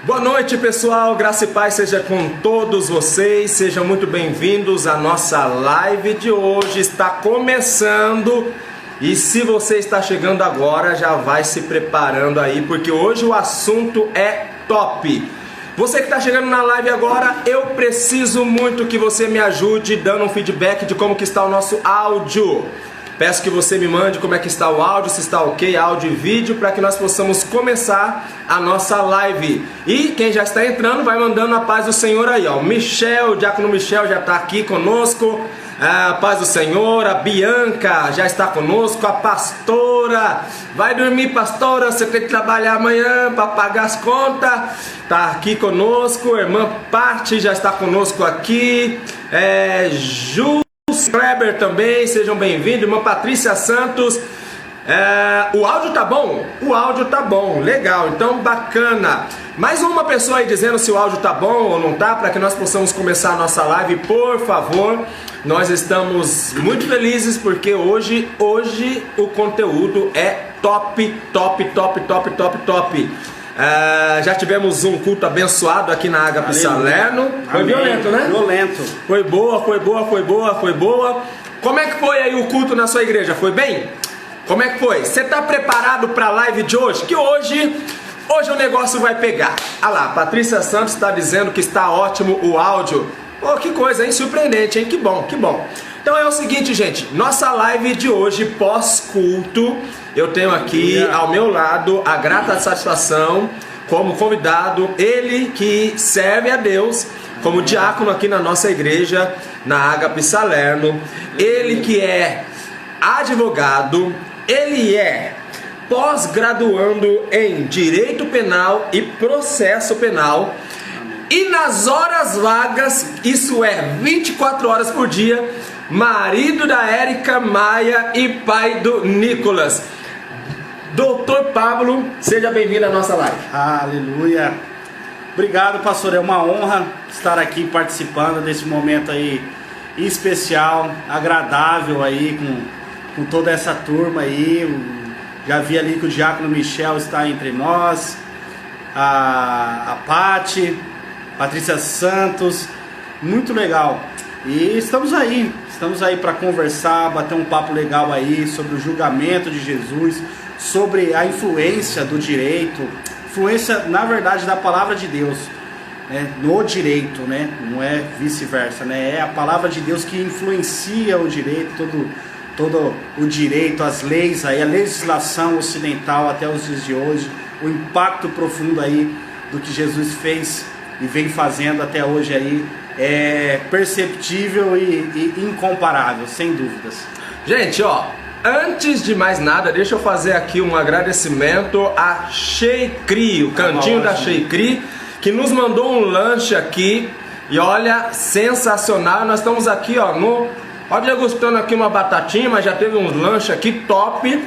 Boa noite, pessoal, graça e paz seja com todos vocês, sejam muito bem-vindos à nossa live de hoje. Está começando e se você está chegando agora, já vai se preparando aí, porque hoje o assunto é top. Você que está chegando na live agora, eu preciso muito que você me ajude dando um feedback de como que está o nosso áudio. Peço que você me mande como é que está o áudio, se está ok, áudio e vídeo, para que nós possamos começar a nossa live. E quem já está entrando, vai mandando a paz do Senhor aí, ó. O diácono Michel já está aqui conosco. A paz do Senhor, a Bianca já está conosco, a pastora. Vai dormir, pastora, você tem que trabalhar amanhã para pagar as contas. Está aqui conosco, a irmã Pati já está conosco aqui. Kleber também, sejam bem-vindos, irmã Patrícia Santos. O áudio tá bom? O áudio tá bom, legal, então bacana. Mais uma pessoa aí dizendo se o áudio tá bom ou não tá, para que nós possamos começar a nossa live, por favor. Nós estamos muito felizes porque hoje o conteúdo é top. Já tivemos um culto abençoado aqui na Ágape Salerno. Foi violento, né? Violento. Foi boa. Como é que foi aí o culto na sua igreja? Foi bem? Como é que foi? Você está preparado para a live de hoje? Que hoje o negócio vai pegar. Ah lá, Patrícia Santos está dizendo que está ótimo o áudio. Oh, que coisa, hein? Surpreendente, hein? Que bom. Então é o seguinte, gente, nossa live de hoje, pós-culto, eu tenho aqui ao meu lado a grata satisfação, como convidado, ele que serve a Deus como diácono aqui na nossa igreja, na Ágape Salerno, ele que é advogado, ele é pós-graduando em Direito Penal e Processo Penal, e nas horas vagas, isso é 24 horas por dia, marido da Érica Maia e pai do Nicolas. Doutor Pablo, seja bem-vindo à nossa live. Aleluia. Obrigado, pastor. É uma honra estar aqui participando desse momento aí especial, agradável aí com toda essa turma aí. Já vi ali que o diácono Michel está entre nós, a Pati, Patrícia Santos, muito legal. E estamos aí para conversar, bater um papo legal aí sobre o julgamento de Jesus, sobre a influência do direito, influência na verdade da palavra de Deus, né, no direito, né, não é vice-versa, né, é a palavra de Deus que influencia o direito, todo o direito, as leis aí, a legislação ocidental até os dias de hoje, o impacto profundo aí do que Jesus fez e vem fazendo até hoje aí é perceptível e incomparável, sem dúvidas. Gente, ó, antes de mais nada, deixa eu fazer aqui um agradecimento a Sheikri, o cantinho da Sheikri, que nos mandou um lanche aqui, e olha, sensacional. Nós estamos aqui, ó, degustando aqui uma batatinha, mas já teve um lanche aqui top.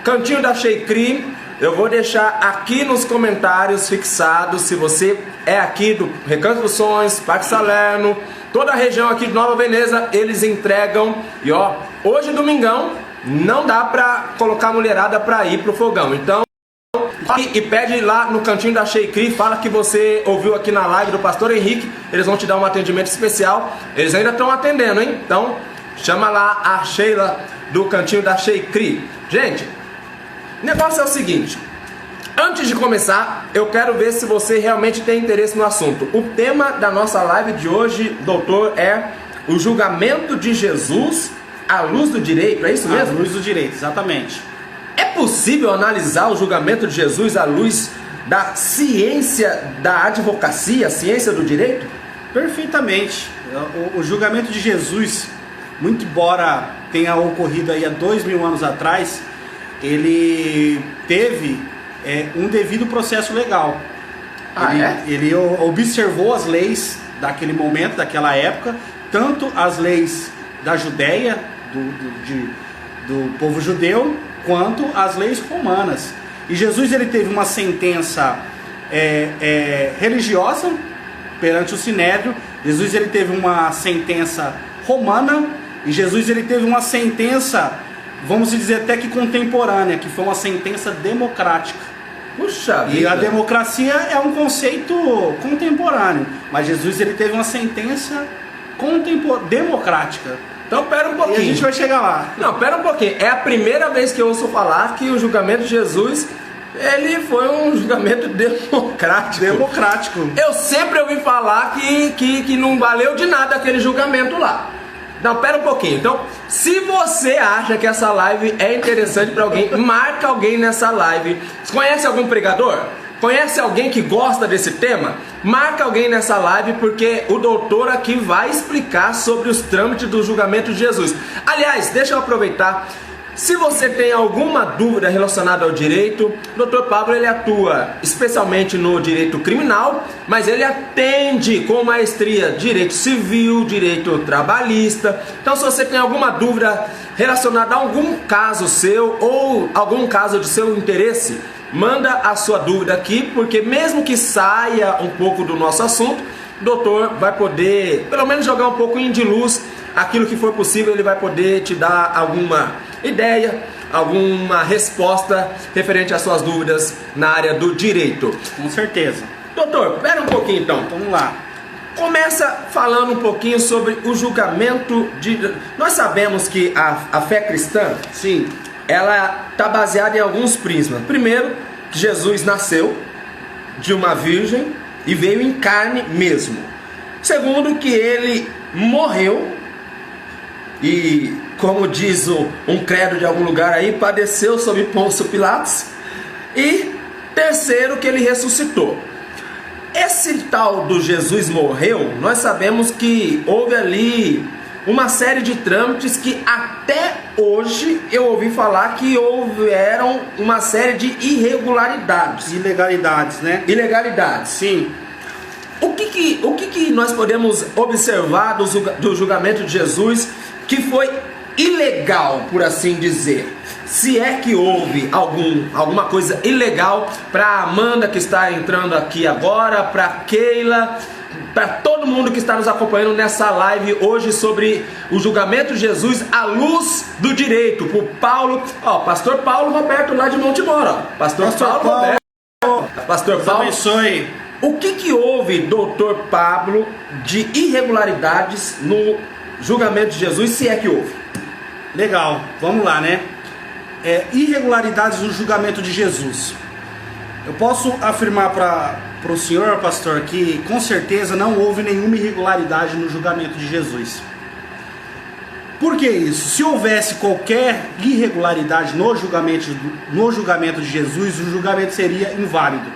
Cantinho da Sheikri. Eu vou deixar aqui nos comentários fixados, se você é aqui do Recanto dos Sonhos, Parque Salerno, toda a região aqui de Nova Veneza, eles entregam. E ó, hoje domingão, não dá pra colocar a mulherada pra ir pro fogão. Então, e pede lá no cantinho da Sheikri, fala que você ouviu aqui na live do pastor Henrique, eles vão te dar um atendimento especial. Eles ainda estão atendendo, hein? Então, chama lá a Sheila do cantinho da Sheikri. Gente, o negócio é o seguinte, antes de começar, eu quero ver se você realmente tem interesse no assunto. O tema da nossa live de hoje, doutor, é o julgamento de Jesus à luz do direito, é isso mesmo? À luz do direito, exatamente. É possível analisar o julgamento de Jesus à luz da ciência da advocacia, a ciência do direito? Perfeitamente. O julgamento de Jesus, muito embora tenha ocorrido aí há 2000 anos atrás, ele teve um devido processo legal. Ele observou as leis daquele momento, daquela época, tanto as leis da Judéia, do povo judeu, quanto as leis romanas. E Jesus ele teve uma sentença religiosa perante o Sinédrio. Jesus ele teve uma sentença romana, e Jesus ele teve uma sentença, vamos dizer até que contemporânea, que foi uma sentença democrática. Puxa E vida. a democracia é um conceito contemporâneo, mas Jesus ele teve uma sentença democrática. Então pera um E pouquinho. a gente vai chegar lá. Não, pera um pouquinho. É a primeira vez que eu ouço falar que o julgamento de Jesus, ele foi um julgamento democrático. Democrático. Eu sempre ouvi falar que não valeu de nada aquele julgamento lá. Não, pera um pouquinho. Então, se você acha que essa live é interessante para alguém, marca alguém nessa live. Você conhece algum pregador? Conhece alguém que gosta desse tema? Marca alguém nessa live, porque o doutor aqui vai explicar sobre os trâmites do julgamento de Jesus. Aliás, deixa eu aproveitar. Se você tem alguma dúvida relacionada ao direito, o Dr. Pablo ele atua especialmente no direito criminal, mas ele atende com maestria direito civil, direito trabalhista. Então, se você tem alguma dúvida relacionada a algum caso seu ou algum caso de seu interesse, manda a sua dúvida aqui, porque mesmo que saia um pouco do nosso assunto, o doutor vai poder, pelo menos, jogar um pouquinho de luz. Aquilo que for possível, ele vai poder te dar alguma ideia, alguma resposta referente às suas dúvidas na área do direito. Com certeza. Doutor, espera um pouquinho então. Vamos lá. Começa falando um pouquinho sobre o julgamento de... Nós sabemos que a fé cristã, Sim. ela está baseada em alguns prismas. Primeiro, que Jesus nasceu de uma virgem e veio em carne mesmo. Segundo, que ele morreu e, como diz um credo de algum lugar aí, padeceu sob Pôncio Pilatos. E terceiro, que ele ressuscitou. Esse tal do Jesus morreu, nós sabemos que houve ali uma série de trâmites que até hoje eu ouvi falar que houveram uma série de irregularidades. Ilegalidades, né? Ilegalidades. Sim. O que nós podemos observar do julgamento de Jesus que foi ilegal, por assim dizer? Se é que houve alguma coisa ilegal para a Amanda que está entrando aqui agora, para Keila, para todo mundo que está nos acompanhando nessa live hoje sobre o julgamento de Jesus à luz do direito. Por Paulo, pastor Paulo Roberto lá de Montemor, Pastor Paulo Roberto. Pastor Deus Paulo, abençoe. o que houve, doutor Pablo, de irregularidades no julgamento de Jesus, se é que houve? Legal, vamos lá, né? Irregularidades no julgamento de Jesus. Eu posso afirmar para o senhor, pastor, que com certeza não houve nenhuma irregularidade no julgamento de Jesus. Por que isso? Se houvesse qualquer irregularidade no julgamento de Jesus, o julgamento seria inválido,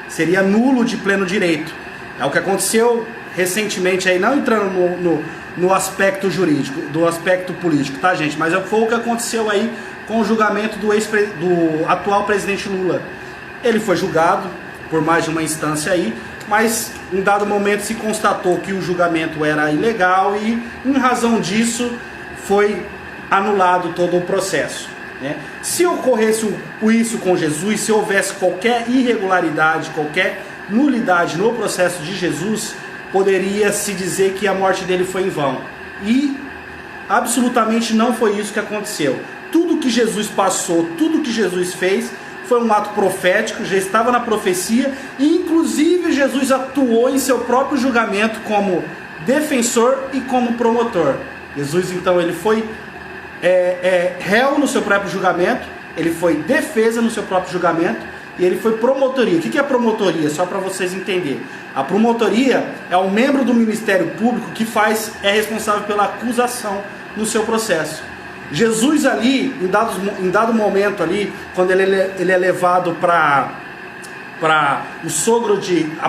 seria nulo de pleno direito. É o que aconteceu recentemente aí, não entrando no aspecto jurídico, do aspecto político, tá, gente? Mas foi o que aconteceu aí com o julgamento do atual presidente Lula. Ele foi julgado por mais de uma instância aí, mas em dado momento se constatou que o julgamento era ilegal e, em razão disso, foi anulado todo o processo, né? Se ocorresse isso com Jesus, se houvesse qualquer irregularidade, qualquer nulidade no processo de Jesus, poderia se dizer que a morte dele foi em vão. E absolutamente não foi isso que aconteceu. Tudo que Jesus passou, tudo que Jesus fez foi um ato profético, já estava na profecia, e inclusive Jesus atuou em seu próprio julgamento como defensor e como promotor. Jesus então ele foi réu no seu próprio julgamento, ele foi defesa no seu próprio julgamento e ele foi promotoria. O que é promotoria? Só para vocês entenderem. A promotoria é um membro do Ministério Público que é responsável pela acusação no seu processo. Jesus ali, em dado momento ali, quando ele é levado para o sogro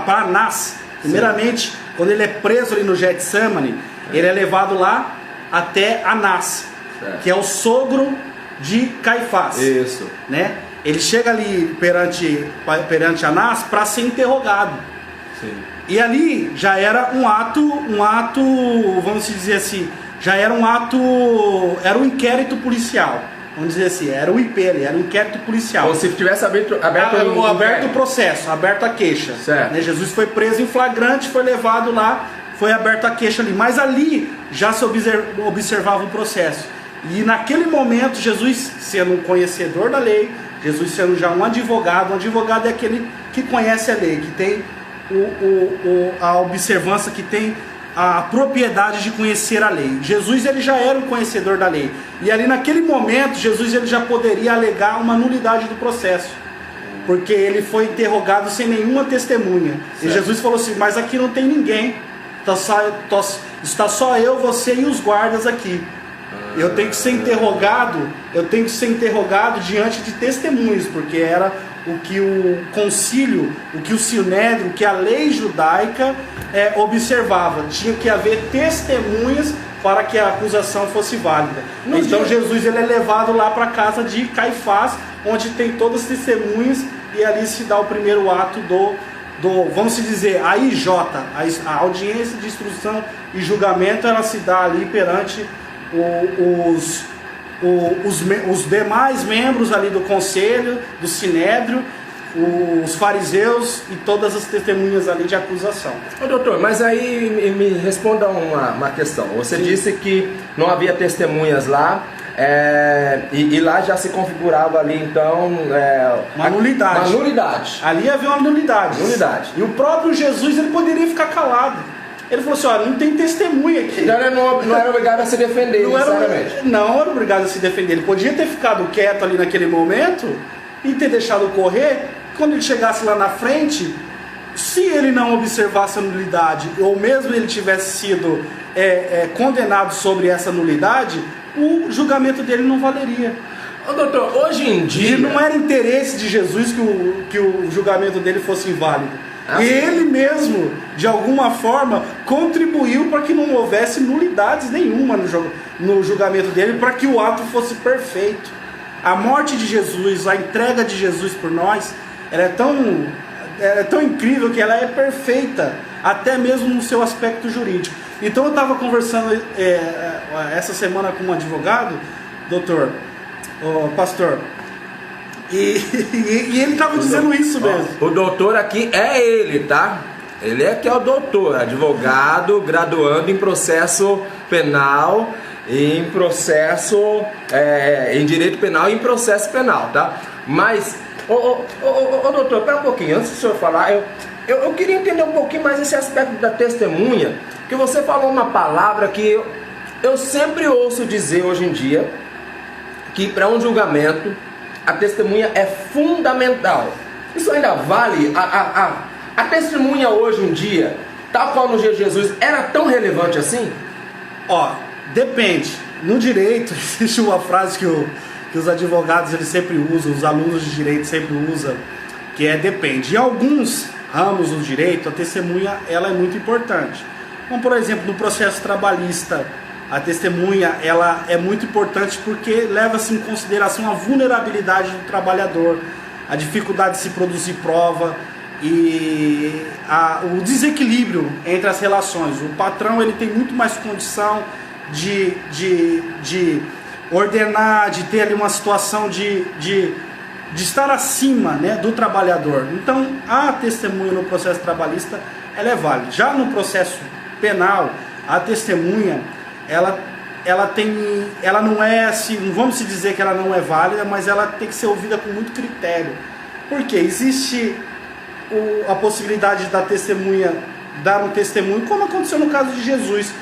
para Anás, primeiramente, quando ele é preso ali no Getsemane, ele é levado lá até Anás, que é o sogro de Caifás. Isso. Né? Ele chega ali perante Anás para ser interrogado. Sim. E ali já era um ato, vamos dizer assim, era um inquérito policial. Vamos dizer assim, era o IP ali, era um inquérito policial. Como se tivesse aberto o processo, aberto a queixa. Certo. Né? Jesus foi preso em flagrante, foi levado lá, foi aberto a queixa ali. Mas ali já se observava o processo. E naquele momento, Jesus, sendo um conhecedor da lei, Jesus sendo já um advogado é aquele que conhece a lei, que tem a observância, que tem a propriedade de conhecer a lei. Jesus ele já era um conhecedor da lei, e ali naquele momento Jesus ele já poderia alegar uma nulidade do processo, porque ele foi interrogado sem nenhuma testemunha. Certo. E Jesus falou assim: mas aqui não tem ninguém, está só eu, você e os guardas aqui. Eu tenho que ser interrogado diante de testemunhas, porque era o que o concílio, o que o sinédrio, o que a lei judaica observava. Tinha que haver testemunhas para que a acusação fosse válida. Então Jesus ele é levado lá para a casa de Caifás, onde tem todas as testemunhas, e ali se dá o primeiro ato vamos dizer, a IJ, a audiência de instrução e julgamento. Ela se dá ali perante os demais membros ali do conselho, do sinédrio, os fariseus e todas as testemunhas ali de acusação. Ô, doutor, mas aí me responda uma questão. Você Sim. disse que não havia testemunhas lá, e lá já se configurava ali então uma nulidade. Uma nulidade. Ali havia uma nulidade. E o próprio Jesus ele poderia ficar calado. Ele falou assim: olha, não tem testemunha aqui. Então ele não era obrigado a se defender, necessariamente. Não era obrigado a se defender. Ele podia ter ficado quieto ali naquele momento e ter deixado correr. Quando ele chegasse lá na frente, se ele não observasse a nulidade, ou mesmo ele tivesse sido condenado sobre essa nulidade, o julgamento dele não valeria. Ô, doutor, hoje em dia... E não era interesse de Jesus que o julgamento dele fosse inválido. Ele mesmo, de alguma forma, contribuiu para que não houvesse nulidades nenhuma no julgamento dele, para que o ato fosse perfeito. A morte de Jesus, a entrega de Jesus por nós, ela é tão incrível que ela é perfeita, até mesmo no seu aspecto jurídico. Então eu estava conversando essa semana com um advogado, pastor, e ele estava dizendo isso mesmo. O doutor aqui é ele, tá? Ele é que é o doutor, advogado, graduando em processo penal, em processo, em direito penal e em processo penal, tá? Mas, doutor, pera um pouquinho, antes do senhor falar, eu queria entender um pouquinho mais esse aspecto da testemunha, que você falou uma palavra que eu sempre ouço dizer hoje em dia, que para um julgamento a testemunha é fundamental. Isso ainda vale? A testemunha hoje em dia, tal qual no dia de Jesus, era tão relevante assim? Depende. No direito existe uma frase que os advogados eles sempre usam, os alunos de direito sempre usam, que depende. Em alguns ramos do direito, a testemunha ela é muito importante. Como por exemplo no processo trabalhista, a testemunha ela é muito importante porque leva-se em consideração a vulnerabilidade do trabalhador, a dificuldade de se produzir prova e o desequilíbrio entre as relações. O patrão ele tem muito mais condição de ordenar, de ter ali uma situação de estar acima, né, do trabalhador. Então a testemunha no processo trabalhista ela é válida. Já no processo penal, a testemunha ela não é assim, não vamos dizer que ela não é válida, mas ela tem que ser ouvida com muito critério. Porque existe a possibilidade da testemunha dar um testemunho, como aconteceu no caso de Jesus.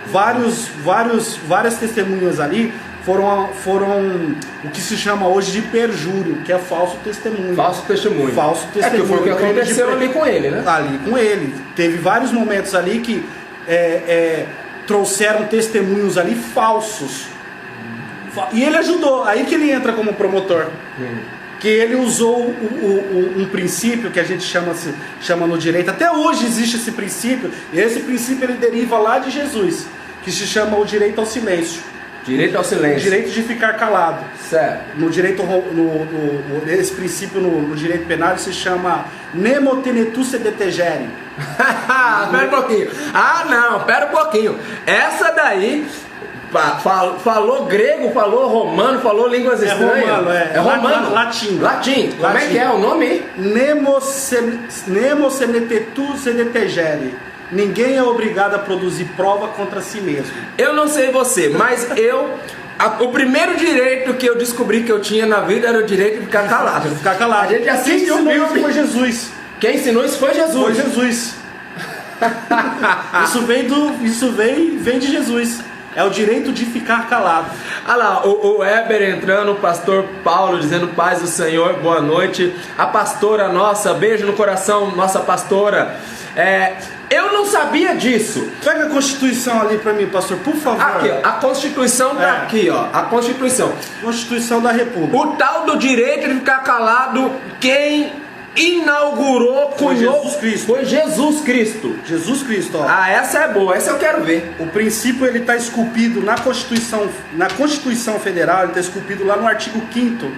Várias testemunhas ali foram o que se chama hoje de perjúrio, que é falso testemunho. Falso testemunho. Que foi o que aconteceu ali com ele, né? Ali com ele. Teve vários momentos ali que trouxeram testemunhos ali falsos. E ele ajudou, aí que ele entra como promotor. Que ele usou um princípio que a gente chama no direito. Até hoje existe esse princípio, e esse princípio ele deriva lá de Jesus, que se chama o direito ao silêncio. Direito ao silêncio. O direito de ficar calado. Certo. No direito, esse princípio no direito penal se chama nemo tenetur sed tegere. Pera um pouquinho. Pera um pouquinho. Essa daí falou grego, falou romano, falou línguas estranhas. É romano. Latim. Como é que é o nome? Nemo tenetur sed tegere. Ninguém é obrigado a produzir prova contra si mesmo. Eu não sei você, mas O primeiro direito que eu descobri que eu tinha na vida era o direito de ficar calado. Ficar calado. A gente assiste Quem um ensinou isso filme. foi Jesus. Quem ensinou isso foi Jesus. Foi Jesus. Isso vem de Jesus. É o direito de ficar calado. Olha lá, o Heber entrando, o pastor Paulo dizendo paz do Senhor, boa noite. A pastora nossa, beijo no coração, nossa pastora. Eu não sabia disso. Pega a Constituição ali pra mim, pastor, por favor. Aqui, ó, a Constituição tá aqui, ó. A Constituição. Constituição da República. O tal do direito de ficar calado, quem inaugurou Foi Jesus Cristo. Foi Jesus Cristo. Jesus Cristo, ó. Ah, essa é boa, essa eu quero ver. O princípio ele está esculpido na Constituição Federal, ele está esculpido lá no artigo 5º,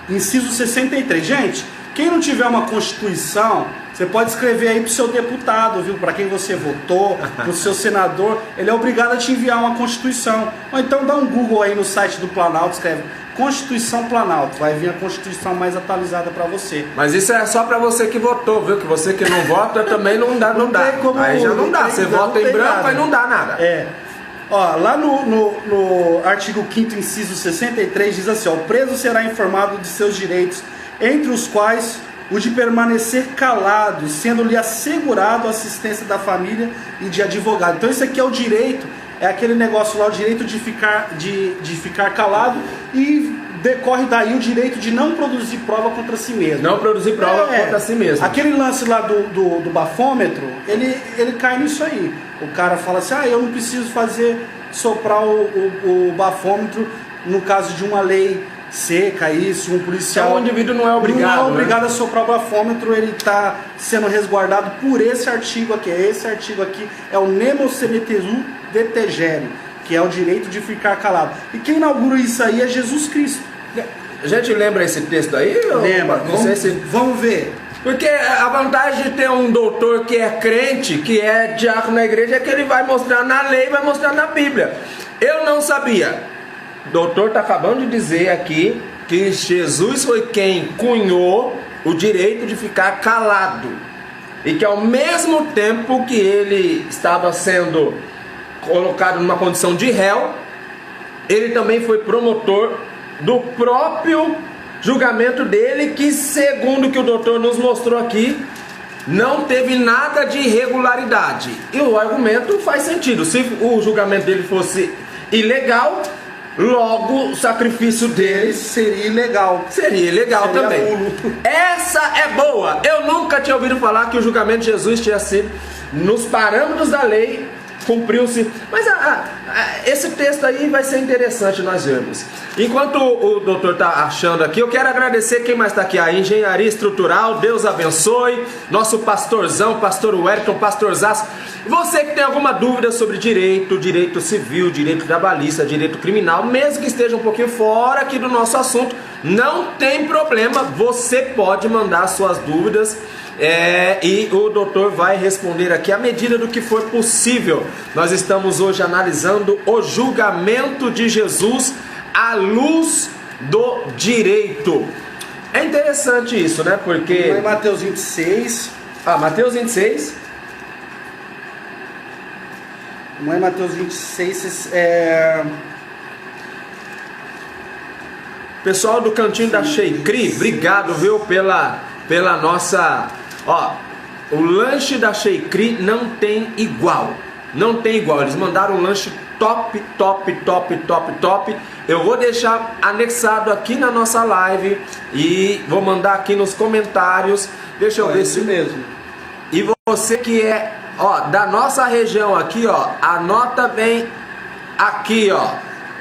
inciso 63. Gente, quem não tiver uma Constituição, você pode escrever aí para o seu deputado, viu? Para quem você votou, para o seu senador, ele é obrigado a te enviar uma Constituição. Ou então dá um Google aí no site do Planalto, escreve Constituição Planalto, vai vir a Constituição mais atualizada para você. Mas isso é só para você que votou, viu? Que você que não vota também não dá. Como, aí já não dá. Você vota em branco, nada. aí não dá nada. Ó, lá no artigo 5º, inciso 63, diz assim, ó, o preso será informado de seus direitos, entre os quais o de permanecer calado, sendo-lhe assegurado a assistência da família e de advogado. Então isso aqui é o direito, é aquele negócio lá, o direito de ficar calado, e decorre daí o direito de não produzir prova contra si mesmo. Não produzir prova contra si mesmo. Aquele lance lá do bafômetro, ele cai nisso aí. O cara fala assim, eu não preciso soprar o bafômetro no caso de uma lei seca, isso, um policial... Então o indivíduo não é obrigado. Não é obrigado a soprar o bafômetro, ele está sendo resguardado por esse artigo aqui. Esse artigo aqui é o Nemo Cemeteru Detegere, que é o direito de ficar calado. E quem inaugura isso aí é Jesus Cristo. A gente lembra esse texto aí? Lembra. Vamos ver. Porque a vantagem de ter um doutor que é crente, que é diácono na igreja, é que ele vai mostrar na lei, vai mostrar na Bíblia. Eu não sabia. O doutor está acabando de dizer aqui que Jesus foi quem cunhou o direito de ficar calado. E que ao mesmo tempo que ele estava sendo colocado numa condição de réu, ele também foi promotor do próprio julgamento dele, que segundo o que o doutor nos mostrou aqui, não teve nada de irregularidade. E o argumento faz sentido. Se o julgamento dele fosse ilegal, logo o sacrifício dele seria ilegal. Seria ilegal também. Nulo. Essa é boa. Eu nunca tinha ouvido falar que o julgamento de Jesus tinha sido nos parâmetros da lei, cumpriu-se. Mas esse texto aí vai ser interessante nós vermos. Enquanto o doutor está achando aqui, eu quero agradecer quem mais está aqui. A Engenharia Estrutural, Deus abençoe. Nosso pastorzão, pastor Wellington, pastor Zaço. Você que tem alguma dúvida sobre direito civil, direito trabalhista, direito criminal, mesmo que esteja um pouquinho fora aqui do nosso assunto, não tem problema, você pode mandar suas dúvidas. E o doutor vai responder aqui à medida do que for possível. Nós estamos hoje analisando o julgamento de Jesus à luz do direito. É interessante isso, né? Porque... Em Mateus 26... Mateus 26... Não é Mateus 26... Pessoal do Cantinho da Sheikri, obrigado, viu, pela nossa... o lanche da Sheikri não tem igual. Não tem igual. Eles mandaram um lanche top. Eu vou deixar anexado aqui na nossa live e vou mandar aqui nos comentários. Deixa eu ver se mesmo. E você que é, da nossa região aqui, anota bem aqui,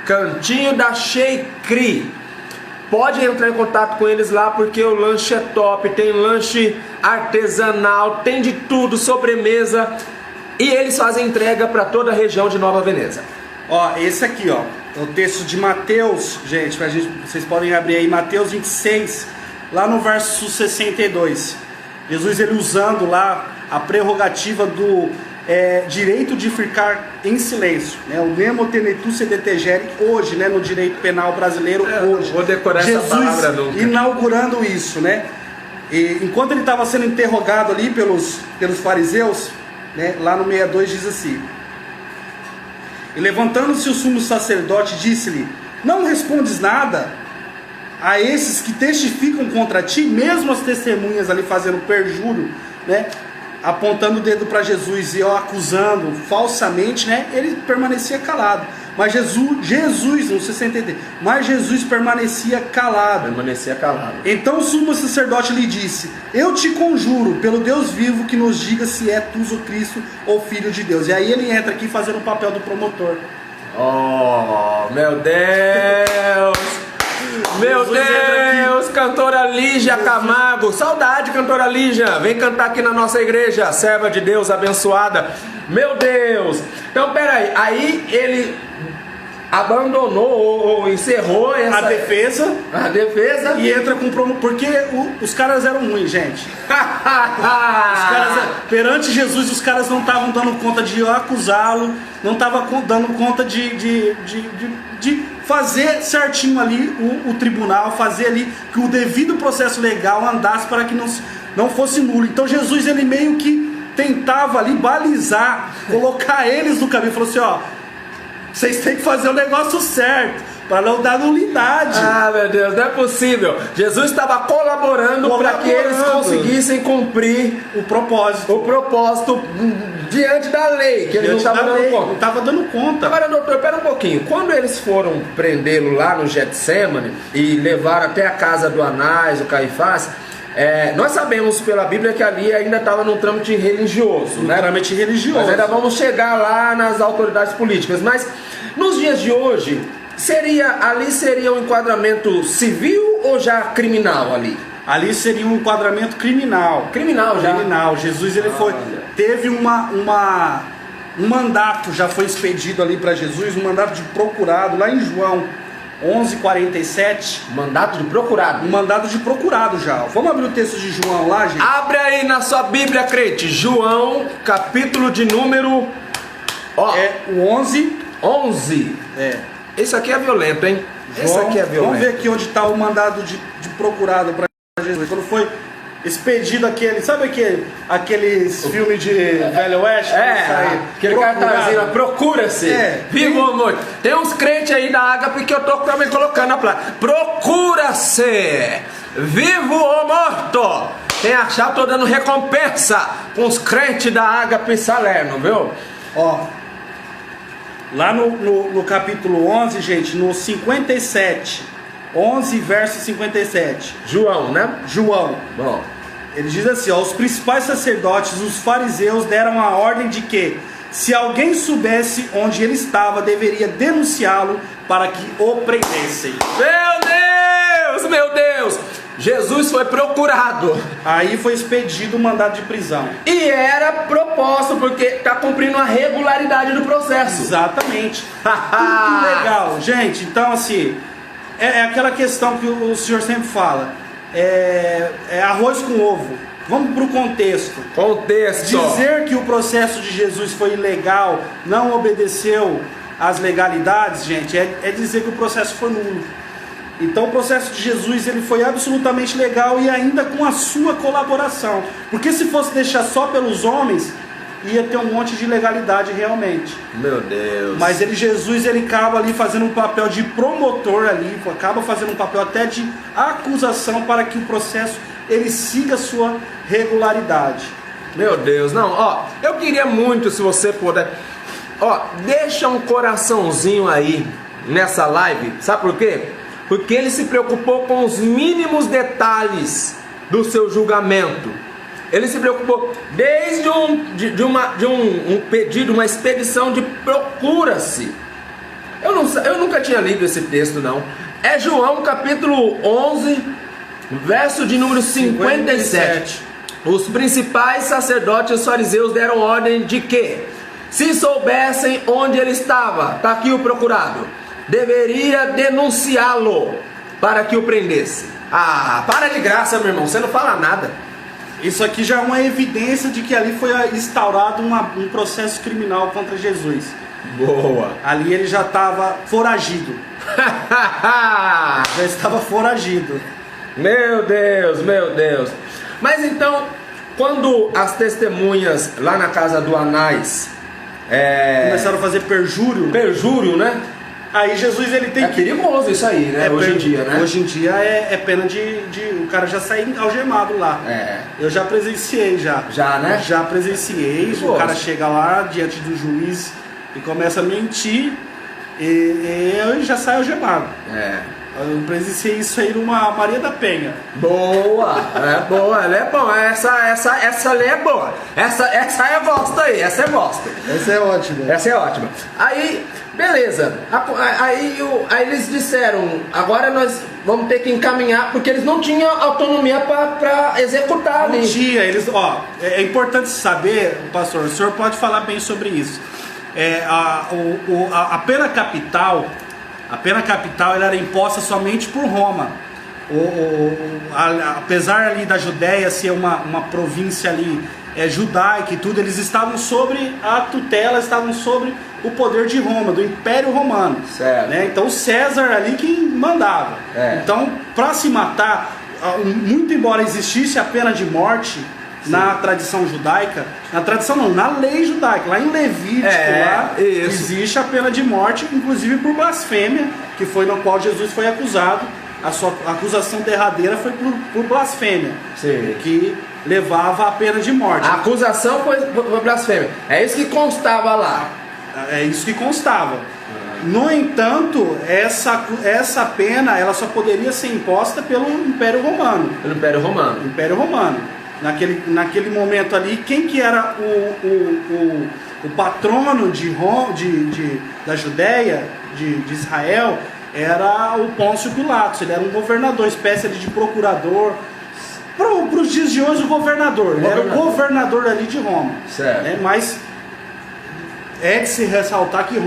Cantinho da Sheikri. Pode entrar em contato com eles lá, porque o lanche é top, tem lanche artesanal, tem de tudo, sobremesa, e eles fazem entrega para toda a região de Nova Veneza. Esse aqui, é o texto de Mateus, gente, vocês podem abrir aí, Mateus 26, lá no verso 62. Jesus, ele usando lá a prerrogativa do direito de ficar em silêncio, né? O nemo tenetur se detegere hoje, né? No direito penal brasileiro hoje. Vou decorar Jesus essa palavra nunca. Inaugurando isso, né? E enquanto ele estava sendo interrogado ali pelos fariseus, né? Lá no 62 diz assim: E levantando-se o sumo sacerdote, disse-lhe: não respondes nada a esses que testificam contra ti, mesmo as testemunhas ali fazendo perjúrio, né? Apontando o dedo para Jesus e acusando falsamente, né? Ele permanecia calado. Mas Jesus, não sei se você entender, mas Jesus permanecia calado. Permanecia calado. Então o sumo sacerdote lhe disse: eu te conjuro, pelo Deus vivo, que nos diga se é tu o Cristo ou Filho de Deus. E aí ele entra aqui fazendo o papel do promotor. Oh, meu Deus! Meu Deus, cantora Lígia Camargo, saudade, cantora Lígia, vem cantar aqui na nossa igreja, serva de Deus abençoada. Meu Deus, então peraí, aí ele abandonou ou encerrou essa... a defesa e entra com porque os caras eram ruins, gente. Perante Jesus, os caras não estavam dando conta de acusá-lo, não estavam dando conta de fazer certinho ali o tribunal, fazer ali que o devido processo legal andasse para que não fosse nulo. Então Jesus, ele meio que tentava ali balizar, colocar eles no caminho, falou assim: ó, vocês têm que fazer o negócio certo, para não dar nulidade. Ah, meu Deus, não é possível. Jesus estava colaborando para que eles conseguissem cumprir o propósito diante da lei, que eles não estavam dando conta. Não estava dando conta. Agora, doutor, pera um pouquinho. Quando eles foram prendê-lo lá no Getsêmani e levaram até a casa do Anás, o Caifás, nós sabemos pela Bíblia que ali ainda estava num trâmite religioso, né? Trâmite religioso. Nós ainda vamos chegar lá nas autoridades políticas, mas nos dias de hoje, seria um enquadramento civil ou já criminal ali? Ali seria um enquadramento criminal. Criminal já? Criminal. Jesus, ele teve um mandato, já foi expedido ali para Jesus, um mandato de procurado, lá em João 11:47. Mandato de procurado? Um mandato de procurado já. Vamos abrir o texto de João lá, gente? Abre aí na sua Bíblia, crente. João, capítulo de número... o 11. 11. Esse aqui é violento, hein? Esse aqui é violento. Vamos ver aqui onde está o mandado de procurado para Jesus. Quando foi expedido aquele... Sabe aqueles filmes de Velho Oeste? Aquele cartazinho, procura-se. Vivo ou morto. Tem uns crentes aí da Ágape que eu tô também colocando na placa. Procura-se. Vivo ou morto. Quem achar, eu tô dando recompensa com os crentes da Ágape Salerno, viu? Lá no capítulo 11, gente, no 57, 11 verso 57. João, né? João. Bom. Ele diz assim, os principais sacerdotes, os fariseus, deram a ordem de que, se alguém soubesse onde ele estava, deveria denunciá-lo para que o prendessem. Meu Deus! Jesus foi procurado. Aí foi expedido o mandado de prisão. E era proposto, porque está cumprindo a regularidade do processo. Exatamente. Tudo legal. Gente, então assim, é aquela questão que o senhor sempre fala. É arroz com ovo. Vamos para o contexto. Dizer que o processo de Jesus foi ilegal, não obedeceu às legalidades, gente, é dizer que o processo foi nulo. Então o processo de Jesus, ele foi absolutamente legal e ainda com a sua colaboração. Porque se fosse deixar só pelos homens, ia ter um monte de ilegalidade realmente. Meu Deus. Mas Jesus, ele acaba ali fazendo um papel de promotor ali, acaba fazendo um papel até de acusação para que o processo, ele siga a sua regularidade. Meu Deus, não, eu queria muito, se você puder, deixa um coraçãozinho aí nessa live, sabe por quê? Porque ele se preocupou com os mínimos detalhes do seu julgamento. Ele se preocupou desde um pedido, uma expedição de procura-se. Eu nunca tinha lido esse texto, não. É João capítulo 11, verso de número 57. Os principais sacerdotes e os fariseus deram ordem de que, se soubessem onde ele estava, está aqui o procurado, deveria denunciá-lo para que o prendesse. Para de graça, meu irmão, você não fala nada. Isso aqui já é uma evidência de que ali foi instaurado um processo criminal contra Jesus. Boa. Ali ele já estava foragido. Já estava foragido. Meu Deus, meu Deus. Mas então, quando as testemunhas lá na casa do Anás Começaram a fazer perjúrio. Perjúrio, né? Aí Jesus ele tem que... perigoso isso aí, né? Hoje em dia, né? Hoje em dia é pena de o cara já sair algemado lá. Eu já presenciei já. Já, né? Já presenciei. Perigoso. O cara chega lá diante do juiz e começa a mentir e eu já saio algemado. Eu presenciei isso aí numa Maria da Penha. Boa, boa, ela é boa. Essa ali é boa. Essa é bosta aí, essa é bosta. Essa é ótima. Essa é ótima. Aí, beleza. Aí eles disseram, agora nós vamos ter que encaminhar, porque eles não tinham autonomia para executar ali. Não tinha, é importante saber, pastor, o senhor pode falar bem sobre isso. A pena capital. A pena capital ela era imposta somente por Roma. Apesar ali da Judéia ser uma província ali judaica e tudo, eles estavam sobre a tutela, estavam sobre o poder de Roma, do Império Romano. Certo. Né? Então César ali que mandava. Então, para se matar, muito embora existisse a pena de morte, sim, na tradição judaica, na tradição não, na lei judaica, lá em Levítico, existe a pena de morte, inclusive por blasfêmia, que foi no qual Jesus foi acusado. A sua acusação derradeira foi por blasfêmia, sim, que levava a pena de morte. A acusação foi por blasfêmia, é isso que constava lá. É isso que constava. No entanto, essa pena ela só poderia ser imposta pelo Império Romano. Pelo Império Romano. Império Romano. Naquele momento ali, quem que era o patrono da Judéia, de Israel, era o Pôncio Pilatos. Ele era um governador, espécie de procurador. Para os dias de hoje, o governador. Ele era o governador ali de Roma. Certo. Né? Mas é de se ressaltar que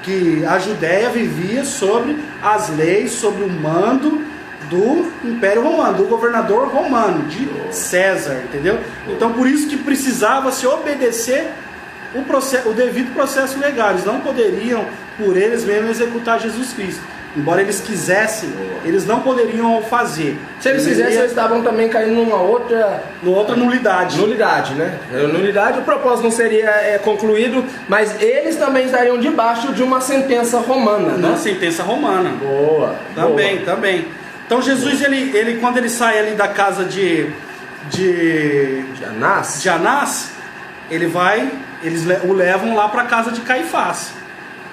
que a Judéia vivia sobre as leis, sobre o mando do Império Romano, do governador romano, de César, entendeu? Então por isso que precisava se obedecer o devido processo legal. Eles não poderiam, por eles mesmos, executar Jesus Cristo. Embora eles quisessem, eles não poderiam fazer. Se eles quisessem, eles estavam também caindo numa outra nulidade. Nulidade, né? Nulidade, o propósito não seria concluído, mas eles também estariam debaixo de uma sentença romana, né? Uma sentença romana. Boa. Também. Então Jesus, ele quando ele sai ali da casa de Anás, eles o levam lá para a casa de Caifás.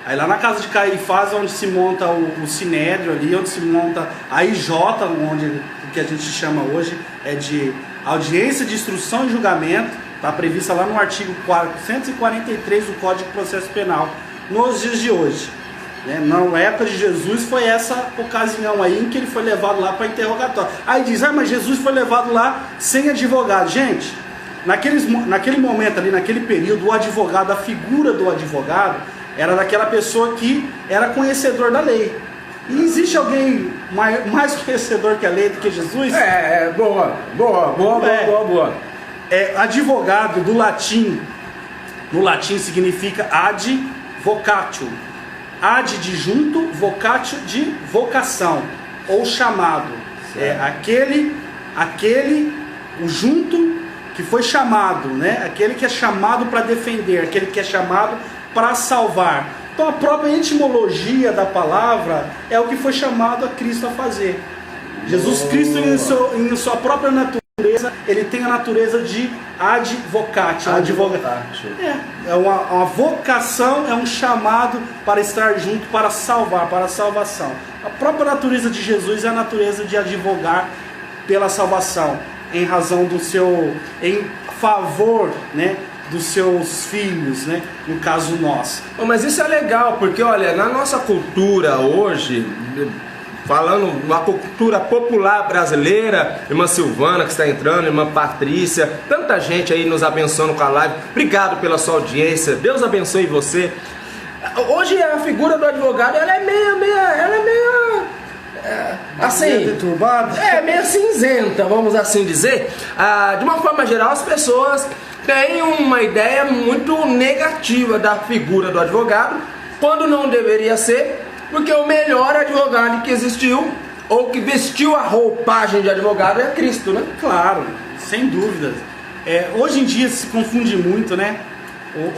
Aí lá na casa de Caifás, onde se monta o Sinédrio ali, onde se monta a IJ, o que a gente chama hoje é de audiência de instrução e julgamento, está prevista lá no artigo 443 do Código de Processo Penal, nos dias de hoje. Na época de Jesus foi essa ocasião aí em que ele foi levado lá para interrogatório. Aí diz, mas Jesus foi levado lá sem advogado. Gente, naquele momento ali, naquele período, o advogado, a figura do advogado era daquela pessoa que era conhecedor da lei. E existe alguém mais conhecedor que a lei do que Jesus? Boa. Advogado do latim, no latim significa advocatio. Ad de junto, vocatio de vocação ou chamado. Certo. O junto que foi chamado, né? Aquele que é chamado para defender, aquele que é chamado para salvar. Então a própria etimologia da palavra é o que foi chamado a Cristo a fazer. Jesus Cristo em sua própria natureza, ele tem a natureza de advocatio. É uma vocação, é um chamado para estar junto, para salvar, para a salvação. A própria natureza de Jesus é a natureza de advogar pela salvação, em razão em favor, né, dos seus filhos, né? No caso nós. Mas isso é legal, porque olha, na nossa cultura hoje, falando na cultura popular brasileira, irmã Silvana que está entrando, irmã Patrícia, tanta gente aí nos abençoando com a live, obrigado pela sua audiência, Deus abençoe você. Hoje a figura do advogado, ela é meio assim, meio deturbada, meio cinzenta, vamos assim dizer. De uma forma geral, as pessoas têm uma ideia muito negativa da figura do advogado, quando não deveria ser, porque o melhor advogado que existiu, ou que vestiu a roupagem de advogado, é Cristo, né? Claro, sem dúvida. Hoje em dia se confunde muito, né?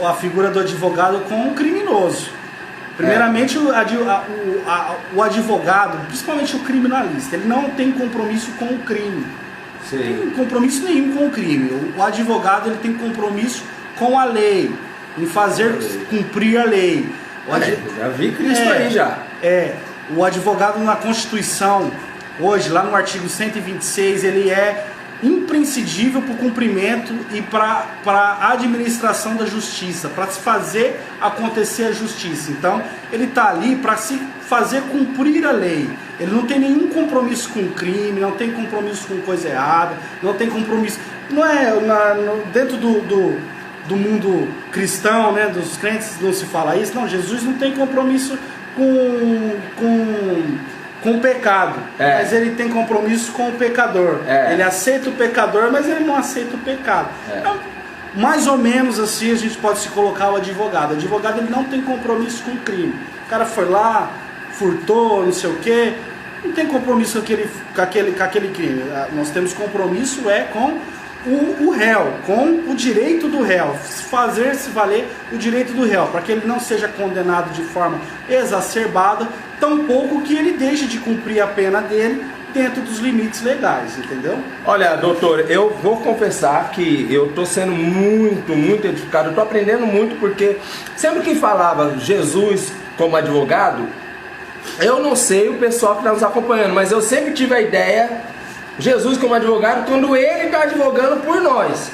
a figura do advogado com o criminoso. Primeiramente, o advogado, principalmente o criminalista, ele não tem compromisso com o crime. Sim. Não tem compromisso nenhum com o crime. O advogado ele tem compromisso com a lei, em fazer cumprir a lei. Já vi Cristo aí já. O advogado na Constituição, hoje, lá no artigo 126, ele é imprescindível para o cumprimento e para a administração da justiça, para se fazer acontecer a justiça. Então, ele está ali para se fazer cumprir a lei. Ele não tem nenhum compromisso com crime, não tem compromisso com coisa errada, não tem compromisso... Não é dentro do mundo cristão, né, dos crentes, não se fala isso. Não, Jesus não tem compromisso com o pecado, mas ele tem compromisso com o pecador. Ele aceita o pecador, mas ele não aceita o pecado. Então, mais ou menos assim a gente pode se colocar o advogado. O advogado ele não tem compromisso com o crime. O cara foi lá, furtou, não sei o quê, não tem compromisso com aquele crime. Nós temos compromisso com o réu, com o direito do réu, fazer-se valer o direito do réu, para que ele não seja condenado de forma exacerbada, tampouco que ele deixe de cumprir a pena dele dentro dos limites legais, entendeu? Olha, doutor, eu vou confessar que eu estou sendo muito edificado, eu estou aprendendo muito, porque sempre que falava Jesus como advogado, eu não sei o pessoal que está nos acompanhando, mas eu sempre tive a ideia Jesus como advogado quando ele está advogando por nós.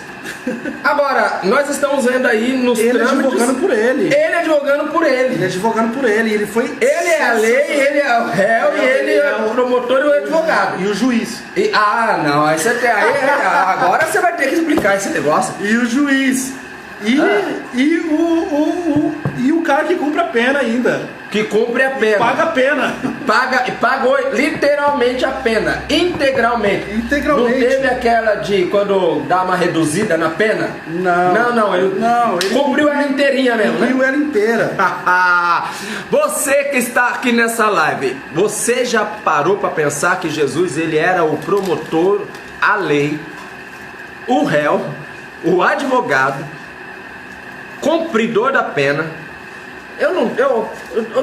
Agora, nós estamos vendo aí nos ele trâmites... advogando por ele. Ele advogando por ele. Ele advogando por ele. Ele é a lei, ele é o réu e ele é o promotor e o advogado. E o juiz. Não, agora você vai ter que explicar esse negócio. E o juiz. E o cara que cumpre a pena ainda. Que cumpre a pena. Paga a pena. Pagou literalmente a pena. Integralmente. Não teve aquela de quando dá uma reduzida na pena? Não. Ele cumpriu ela inteirinha mesmo, né? Cumpriu ela inteira. Você que está aqui nessa live, você já parou para pensar que Jesus ele era o promotor, a lei, o réu, o advogado, cumpridor da pena?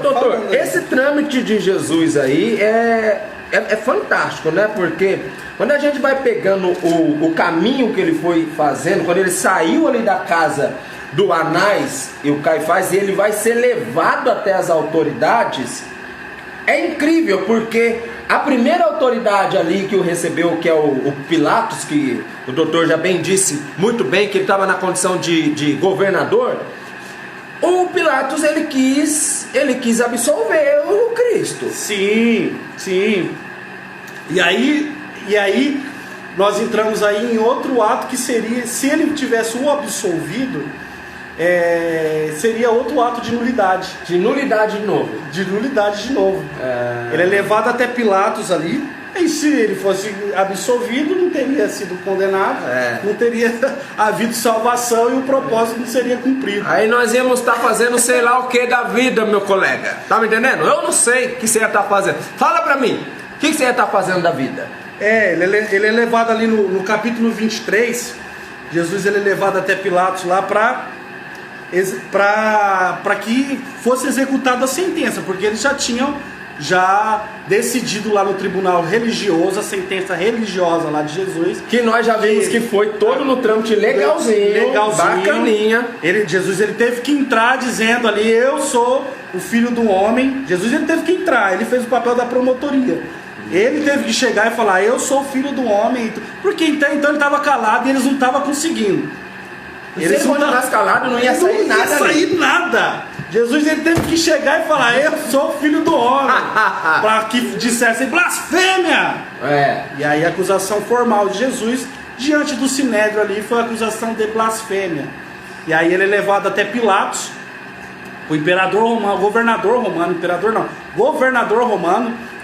Doutor, esse trâmite de Jesus aí é fantástico, né? Porque quando a gente vai pegando o caminho que ele foi fazendo, quando ele saiu ali da casa do Anás e o Caifás, e ele vai ser levado até as autoridades, é incrível, porque a primeira autoridade ali que o recebeu, que é o Pilatos, que o doutor já bem disse muito bem, que ele estava na condição de governador. O Pilatos ele quis absolver o Cristo. Sim. E aí nós entramos aí em outro ato que seria, se ele tivesse o absolvido, seria outro ato de nulidade. De nulidade de novo. Ele é levado até Pilatos ali. E se ele fosse absolvido, não teria sido condenado, não teria havido salvação e o propósito não seria cumprido. Aí nós íamos estar fazendo sei lá o que da vida, meu colega. Tá me entendendo? Eu não sei o que você ia estar fazendo. Fala pra mim, o que você ia estar fazendo da vida? Ele é levado ali no capítulo 23, Jesus ele é levado até Pilatos lá para que fosse executada a sentença, porque eles já tinham decidido lá no tribunal religioso, a sentença religiosa lá de Jesus. Que nós já vimos que foi todo no trâmite legalzinho, bacaninha. Jesus ele teve que entrar dizendo ali, eu sou o filho do homem. Jesus ele teve que entrar, ele fez o papel da promotoria. Ele teve que chegar e falar, eu sou o filho do homem. Porque então ele estava calado e eles não estavam conseguindo. Se ele continuasse calado, não ia sair nada. Não ia sair nada. Jesus ele teve que chegar e falar, eu sou o filho do homem, para que dissessem blasfêmia. E aí a acusação formal de Jesus diante do Sinédrio ali foi a acusação de blasfêmia. E aí ele é levado até Pilatos, o imperador romano, governador romano,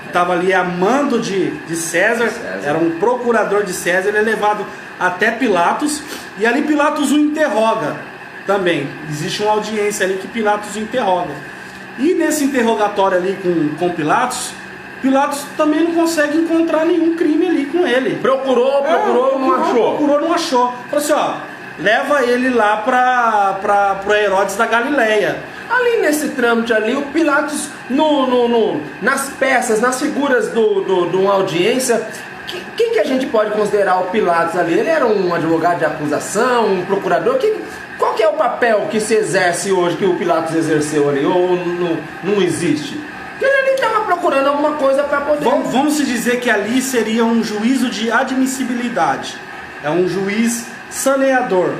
que estava ali a mando de César, era um procurador de César. Ele é levado até Pilatos, e ali Pilatos o interroga. Também existe uma audiência ali que Pilatos interroga. E nesse interrogatório ali com Pilatos também não consegue encontrar nenhum crime ali com ele. Procurou, não achou. Falou assim, leva ele lá para Herodes da Galileia. Ali nesse trâmite ali, o Pilatos, nas peças, nas figuras de uma audiência, quem que a gente pode considerar o Pilatos ali? Ele era um advogado de acusação, um procurador? Qual que é o papel que se exerce hoje, que o Pilatos exerceu ali? Ou não existe? Ele estava procurando alguma coisa para poder... Vamos se dizer que ali seria um juízo de admissibilidade. É um juiz saneador.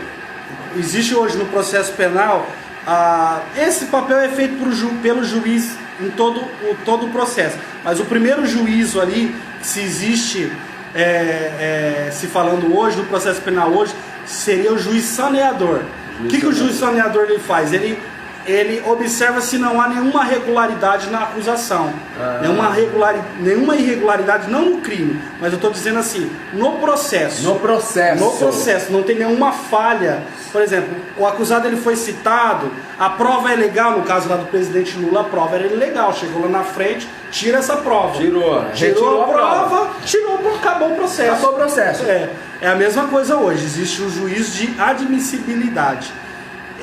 Existe hoje no processo penal... esse papel é feito pelo juiz em todo o processo, mas o primeiro juízo ali, se existe, se falando hoje, no processo penal hoje, seria o juiz saneador. O que o juiz saneador ele faz? Ele observa se não há nenhuma irregularidade na acusação, nenhuma irregularidade, não no crime, mas eu estou dizendo assim, no processo, não tem nenhuma falha. Por exemplo, o acusado ele foi citado, a prova é legal, no caso lá do presidente Lula, a prova era ilegal, chegou lá na frente, tira essa prova. Tirou a prova, acabou o processo. Acabou o processo. É a mesma coisa hoje, existe o juiz de admissibilidade.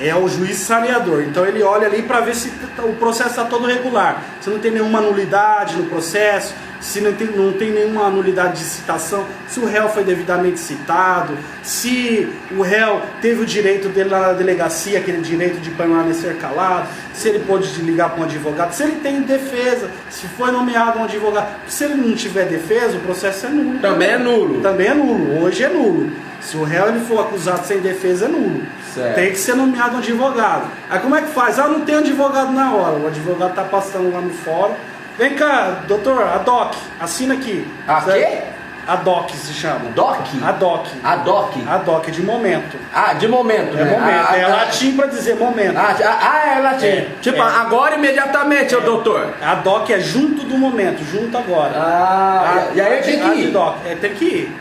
É o juiz saneador, então ele olha ali para ver se o processo está todo regular, se não tem nenhuma nulidade no processo, se não tem nenhuma nulidade de citação, se o réu foi devidamente citado, se o réu teve o direito dele lá na delegacia, aquele direito de permanecer calado, se ele pôde ligar para um advogado, se ele tem defesa, se foi nomeado um advogado. Se ele não tiver defesa, o processo é nulo. Também é nulo. Também é nulo, hoje é nulo. Se o réu ele for acusado sem defesa, é nulo. Certo. Tem que ser nomeado um advogado. Aí como é que faz? Não tem advogado na hora. O advogado está passando lá no fórum. Vem cá, doutor, a DOC, assina aqui. A quê? A DOC se chama. DOC? A DOC. A DOC? A DOC, de momento. De momento, É né? momento. É latim para dizer momento. É latim. Tipo, agora imediatamente, doutor. A DOC é junto do momento, junto agora. E aí tem que ir. Tem que ir.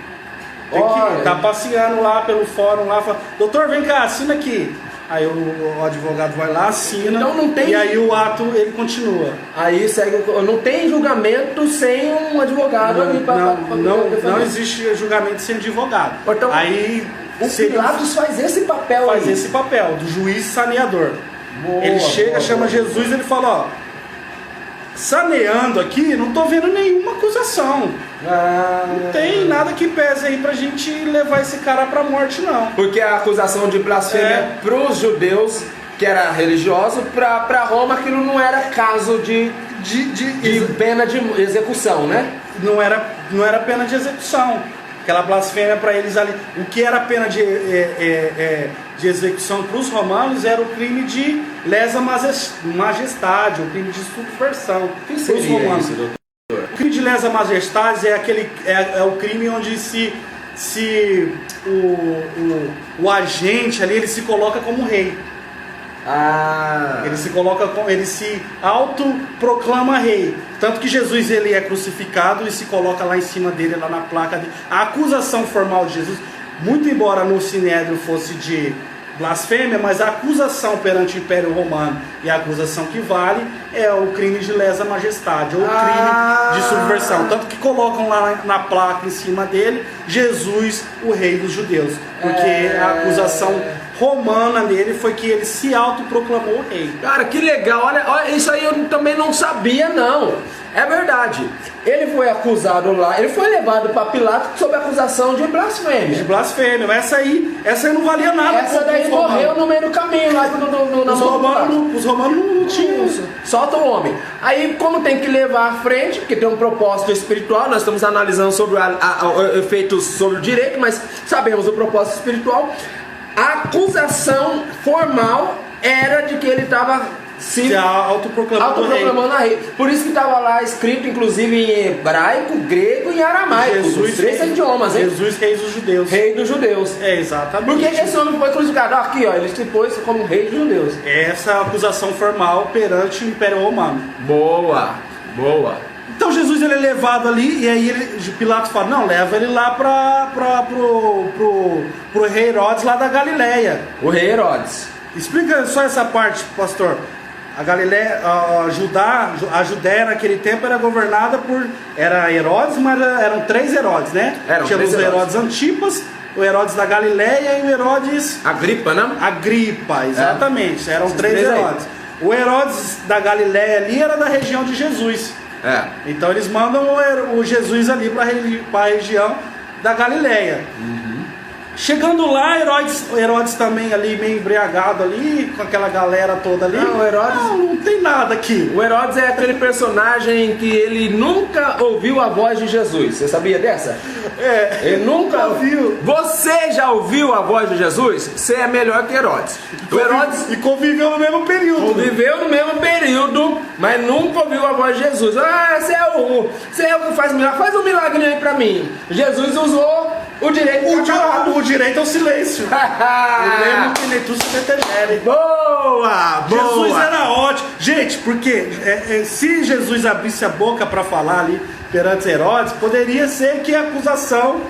Tá passeando lá pelo fórum lá, fala, doutor, vem cá, assina aqui. Aí o advogado vai lá, assina, então não tem... e aí o ato ele continua. Aí segue, não tem julgamento sem um advogado ali para não existe julgamento sem advogado. Então, aí o Pilatos faz esse papel esse papel do juiz saneador. Ele chega, chama Jesus e ele fala, saneando aqui, não tô vendo nenhuma acusação. Não tem nada que pese aí pra gente levar esse cara pra morte, não. Porque a acusação de blasfêmia pros judeus, que era religioso, pra Roma aquilo não era caso de pena de execução, né? Não era pena de execução. Aquela blasfêmia para eles ali. O que era pena de execução para os romanos era o crime de lesa majestade, o crime de subversão. O que seria isso, doutor? O crime de lesa majestade é o crime onde o agente ali ele se coloca como rei. Ele se autoproclama rei. Tanto que Jesus ele é crucificado e se coloca lá em cima dele, lá na placa dele. A acusação formal de Jesus, muito embora no Sinédrio fosse de blasfêmia, mas a acusação perante o Império Romano e a acusação que vale é o crime de lesa majestade, ou crime de subversão. Tanto que colocam lá na placa em cima dele, Jesus, o rei dos judeus. Porque a acusação romana nele foi que ele se autoproclamou rei. Cara, que legal, olha, isso aí eu também não sabia, não. É verdade. Ele foi acusado lá, ele foi levado para Pilatos sob acusação de blasfêmia. De blasfêmia, essa aí não valia nada. Essa daí morreu no meio do caminho lá os romanos não tinham isso. Solta o homem. Aí, como tem que levar à frente, porque tem um propósito espiritual, nós estamos analisando sobre efeitos sobre o direito, mas sabemos o propósito espiritual. A acusação formal era de que ele estava se autoproclamando a rei. Por isso que estava lá escrito, inclusive, em hebraico, grego e aramaico. Os três idiomas, hein? Jesus, rei dos judeus. Rei dos judeus. Exatamente. Por que esse homem foi crucificado? Aqui, ele se pôs como rei dos judeus. Essa é a acusação formal perante o Império Romano. Boa. Então Jesus ele é levado ali e aí Pilatos fala, não, leva ele lá pro rei Herodes lá da Galileia. O rei Herodes. Explica só essa parte, pastor. A Galileia, a Judéia naquele tempo era governada era Herodes, mas eram 3 Herodes, né? Tinha os Herodes Antipas, o Herodes da Galileia e o Herodes Agripa, né? Agripa, exatamente. Eram Esses três três aí. Herodes. O Herodes da Galileia ali era da região de Jesus. É. Então eles mandam o Jesus ali para a região da Galileia. Chegando lá, Herodes também ali meio embriagado ali, com aquela galera toda ali. Não, o Herodes... Não tem nada aqui. O Herodes é aquele personagem que ele nunca ouviu a voz de Jesus. Você sabia dessa? É. Ele nunca ouviu. Você já ouviu a voz de Jesus? Você é melhor que Herodes. O Herodes E conviveu no mesmo período. conviveu no mesmo período, mas nunca ouviu a voz de Jesus. Ah, você é o que faz milagre. Faz um milagre aí pra mim. Jesus usou o direito de ficar calado. O direito ao silêncio. O mesmo que leitura se determine. Boa, boa. Jesus era ótimo. Gente, porque se Jesus abrisse a boca para falar ali perante Herodes, poderia ser que a acusação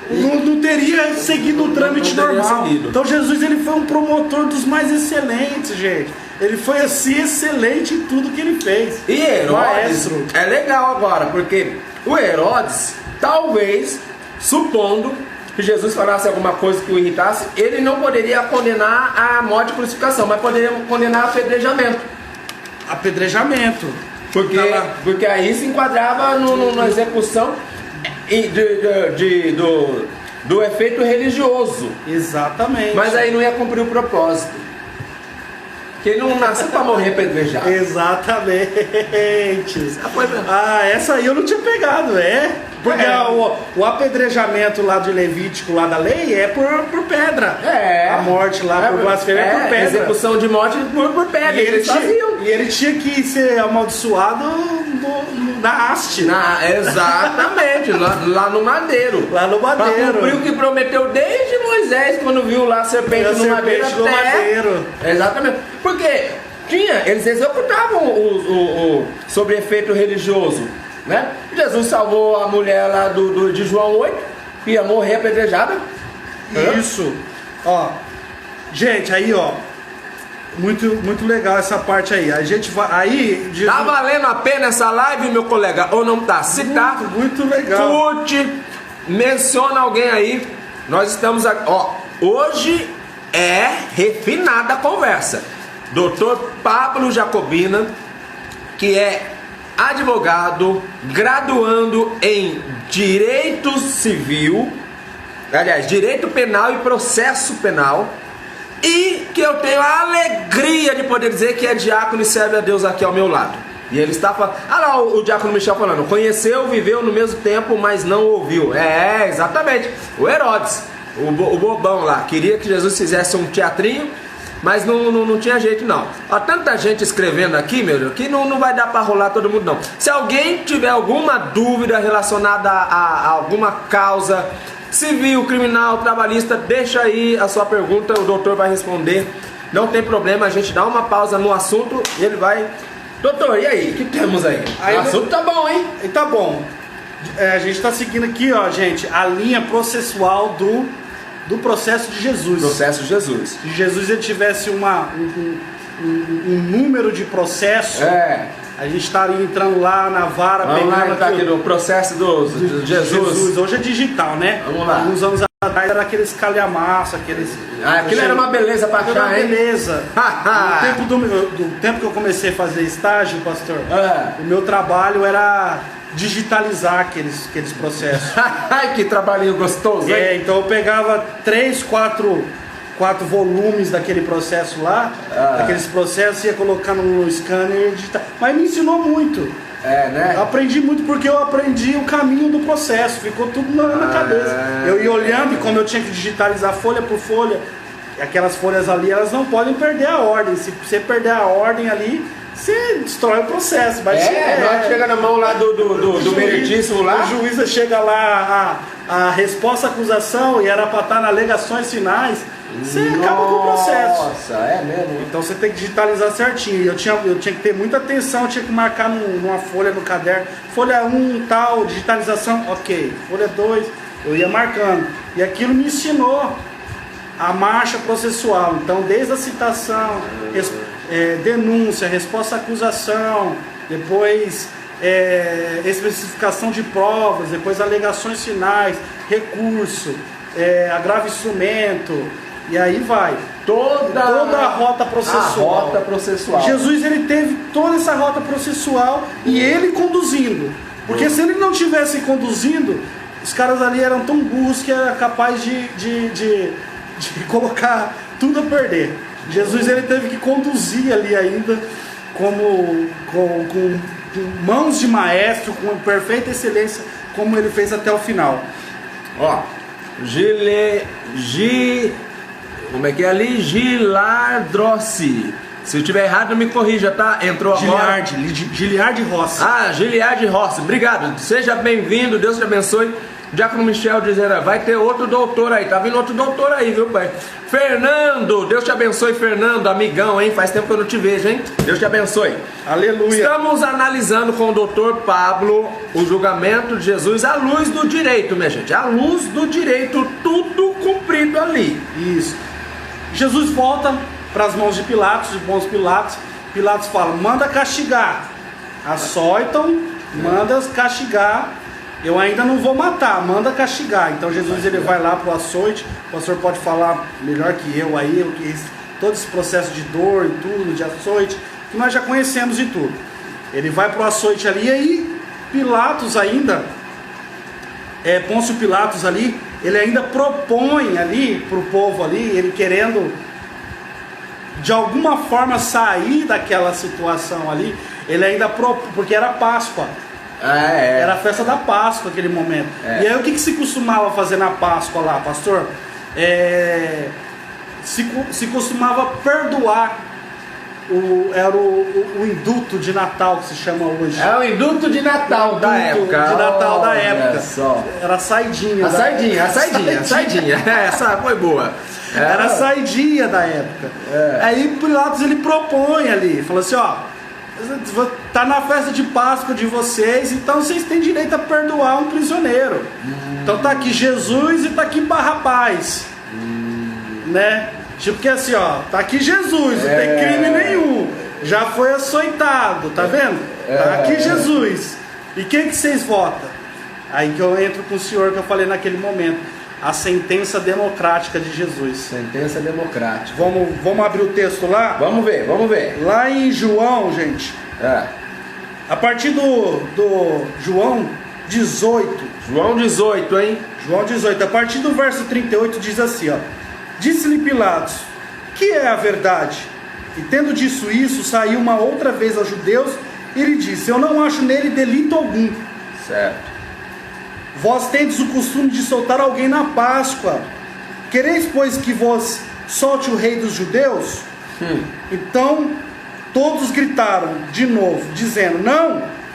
não teria seguido o trâmite Não teria normal. seguido. Então Jesus ele foi um promotor dos mais excelentes, gente. Ele foi assim excelente em tudo que ele fez. E Herodes Maestro. é legal agora, porque o Herodes, talvez, supondo que Jesus falasse alguma coisa que o irritasse, ele não poderia condenar a morte e crucificação, mas poderia condenar apedrejamento. Apedrejamento. Porque aí se enquadrava na execução do efeito religioso. Exatamente. Mas aí não ia cumprir o propósito. Que ele não nasceu para morrer apedrejado. Exatamente. Foi mesmo. Essa aí eu não tinha pegado, Porque o apedrejamento lá de Levítico, lá da lei, é por pedra. A morte lá por blasfêmia é por pedra. Execução de morte por pedra. E ele tinha que ser amaldiçoado na haste. Exatamente, lá no madeiro. Lá no Pra madeiro. cumprir o que prometeu desde Moisés, quando viu lá a serpente no madeiro. Exatamente. Porque eles executavam o sobre efeito religioso, né? Jesus salvou a mulher lá de João 8, que ia morrer apedrejada. Isso. Ó, gente, aí muito, muito legal essa parte aí. A gente vai aí. Jesus... Tá valendo a pena essa live, meu colega? Ou não tá? Se tá, muito legal. Curte, menciona alguém aí. Nós estamos aqui. Hoje é refinada a conversa. Dr. Pablo Jacobina, que é advogado, graduando em Direito Civil, aliás, Direito Penal e Processo Penal, e que eu tenho a alegria de poder dizer que é diácono e serve a Deus aqui ao meu lado. E ele está falando, lá o diácono Michel falando, conheceu, viveu no mesmo tempo, mas não ouviu. Exatamente, o Herodes, o bobão lá, queria que Jesus fizesse um teatrinho, mas não tinha jeito não. Tanta gente escrevendo aqui, meu Deus, que não vai dar para rolar todo mundo não. Se alguém tiver alguma dúvida relacionada a alguma causa civil, criminal, trabalhista, deixa aí a sua pergunta, o doutor vai responder. Não tem problema, a gente dá uma pausa no assunto e ele vai... Doutor, e aí? O que temos aí? O assunto tá bom, hein? Tá bom. A gente tá seguindo aqui, gente, a linha processual do processo de Jesus. Processo de Jesus. Se Jesus ele tivesse um número de processos, a gente estaria entrando lá na vara. Vamos lá, tá aqui no processo de Jesus. Hoje é digital, né? Vamos lá. Alguns anos atrás era aqueles calhamaço, aquilo era uma beleza pra achar, hein? Beleza. No tempo que eu comecei a fazer estágio, pastor, o meu trabalho era digitalizar aqueles processos. Ai, que trabalhinho gostoso, hein? Então eu pegava 3, 4 volumes daquele processo lá, daqueles processos, ia colocando no scanner digital. Mas me ensinou muito. Né? Eu aprendi muito porque eu aprendi o caminho do processo, ficou tudo na cabeça. Eu ia olhando e como eu tinha que digitalizar folha por folha, aquelas folhas ali, elas não podem perder a ordem. Se você perder a ordem ali, você destrói o processo. Mas chega na mão lá do meritíssimo lá. O juiz chega lá, a resposta à acusação, e era para estar nas alegações finais. Você acaba com o processo. Nossa, é mesmo. Então você tem que digitalizar certinho. Eu tinha que ter muita atenção, eu tinha que marcar numa folha no caderno. Folha 1, tal, digitalização, ok. Folha 2, eu ia marcando. E aquilo me ensinou a marcha processual. Então, desde a citação, denúncia, resposta à acusação, depois especificação de provas, depois alegações finais, recurso. agravo instrumento, e aí vai. Toda a rota processual. A rota processual. Jesus, ele teve toda essa rota processual e ele conduzindo. Porque se ele não tivesse conduzindo, os caras ali eram tão burros que era capaz de colocar tudo a perder. Jesus, ele teve que conduzir ali ainda com mãos de maestro, com perfeita excelência, como ele fez até o final. Ó, como é que é ali? Gilardrossi. Se eu tiver errado, me corrija, tá? Entrou agora. Giliard Rossi. Ah, Giliard Rossi. Obrigado. Seja bem-vindo. Deus te abençoe. Diácono Michel dizendo, vai ter outro doutor aí. Tá vindo outro doutor aí, viu, pai? Fernando. Deus te abençoe, Fernando. Amigão, hein? Faz tempo que eu não te vejo, hein? Deus te abençoe. Aleluia. Estamos analisando com o doutor Pablo o julgamento de Jesus à luz do direito, minha gente. À luz do direito, tudo cumprido ali. Isso. Jesus volta para as mãos de Pilatos, de bons Pilatos. Pilatos fala, manda castigar. Açoitam, manda castigar. Eu ainda não vou matar, manda castigar. Então Jesus, ele vai lá pro açoite. O pastor pode falar melhor que eu aí, todo esse processo de dor e tudo, de açoite, que nós já conhecemos e tudo. Ele vai pro açoite ali, e aí Pilatos ainda, Pôncio Pilatos ali, ele ainda propõe ali pro povo ali, ele querendo de alguma forma sair daquela situação ali, ele ainda porque era Páscoa. Era a festa da Páscoa aquele momento. E aí o que se costumava fazer na Páscoa lá, pastor? Se costumava perdoar era o induto de Natal que se chama hoje. É o induto de Natal da época. De Natal da época. Só. Era a saidinha. A saidinha. Essa foi boa. Era a saidinha da época. Aí Pilatos, ele propõe ali, falou assim, ó, tá na festa de Páscoa de vocês, então vocês têm direito a perdoar um prisioneiro. Então tá aqui Jesus e tá aqui Barrabás, né? Tipo que assim, ó, tá aqui Jesus, não tem crime nenhum, já foi açoitado, tá vendo? Tá aqui Jesus. E quem que vocês votam? Aí que eu entro com o senhor que eu falei naquele momento, a sentença democrática de Jesus. Sentença democrática. Vamos abrir o texto lá? Vamos ver. Lá em João, gente. A partir do João 18. João 18, hein? João 18. A partir do verso 38 diz assim, ó. Disse-lhe Pilatos, que é a verdade? E tendo dito isso, saiu uma outra vez aos judeus e lhe disse, eu não acho nele delito algum. Certo. Vós tendes o costume de soltar alguém na Páscoa. Quereis, pois, que vos solte o rei dos judeus? Então todos gritaram de novo, dizendo,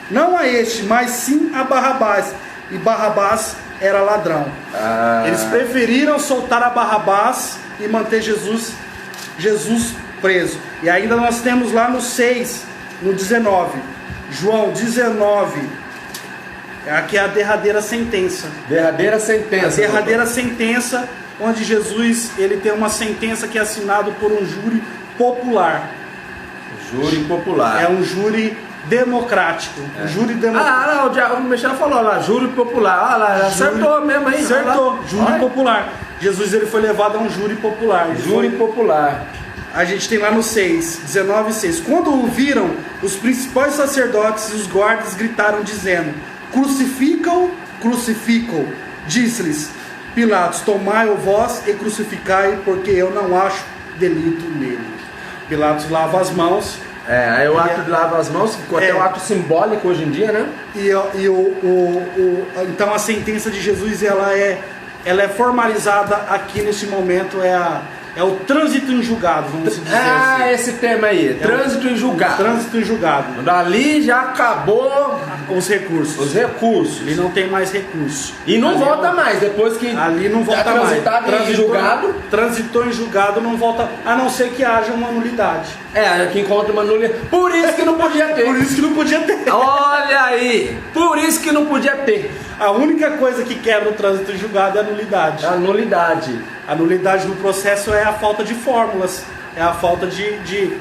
não a este, mas sim a Barrabás. E Barrabás era ladrão. Eles preferiram soltar a Barrabás e manter Jesus preso. E ainda nós temos lá no 6, no 19, João 19, aqui é a derradeira sentença. Derradeira sentença, onde Jesus, ele tem uma sentença que é assinado por um júri popular. Júri popular. É um júri democrático. Júri democrático. O Michel falou lá, júri popular. Lá, acertou mesmo aí. Acertou, júri popular. Jesus, ele foi levado a um júri popular. Popular. A gente tem lá no 6, 19 e 6. Quando o viram, os principais sacerdotes e os guardas gritaram dizendo, crucificam. Disse-lhes Pilatos, tomai-o vós e crucificai, porque eu não acho delito nele. Pilatos lava as mãos. Aí o ato de lavar as mãos ficou até um ato simbólico hoje em dia, né? Então a sentença de Jesus, ela é formalizada aqui nesse momento, é o trânsito em julgado, vamos dizer assim. Esse tema aí, trânsito em julgado. Trânsito em julgado. Dali já acabou os recursos. Ali não tem mais recurso. E não volta mais, depois que ali não volta mais. Transitou em julgado, não volta, a não ser que haja uma nulidade. Que encontra uma nulidade. Por isso que não podia ter. Olha aí, por isso que não podia ter. A única coisa que quebra o trânsito em julgado é a nulidade. A nulidade no processo é a falta de fórmulas, é a falta de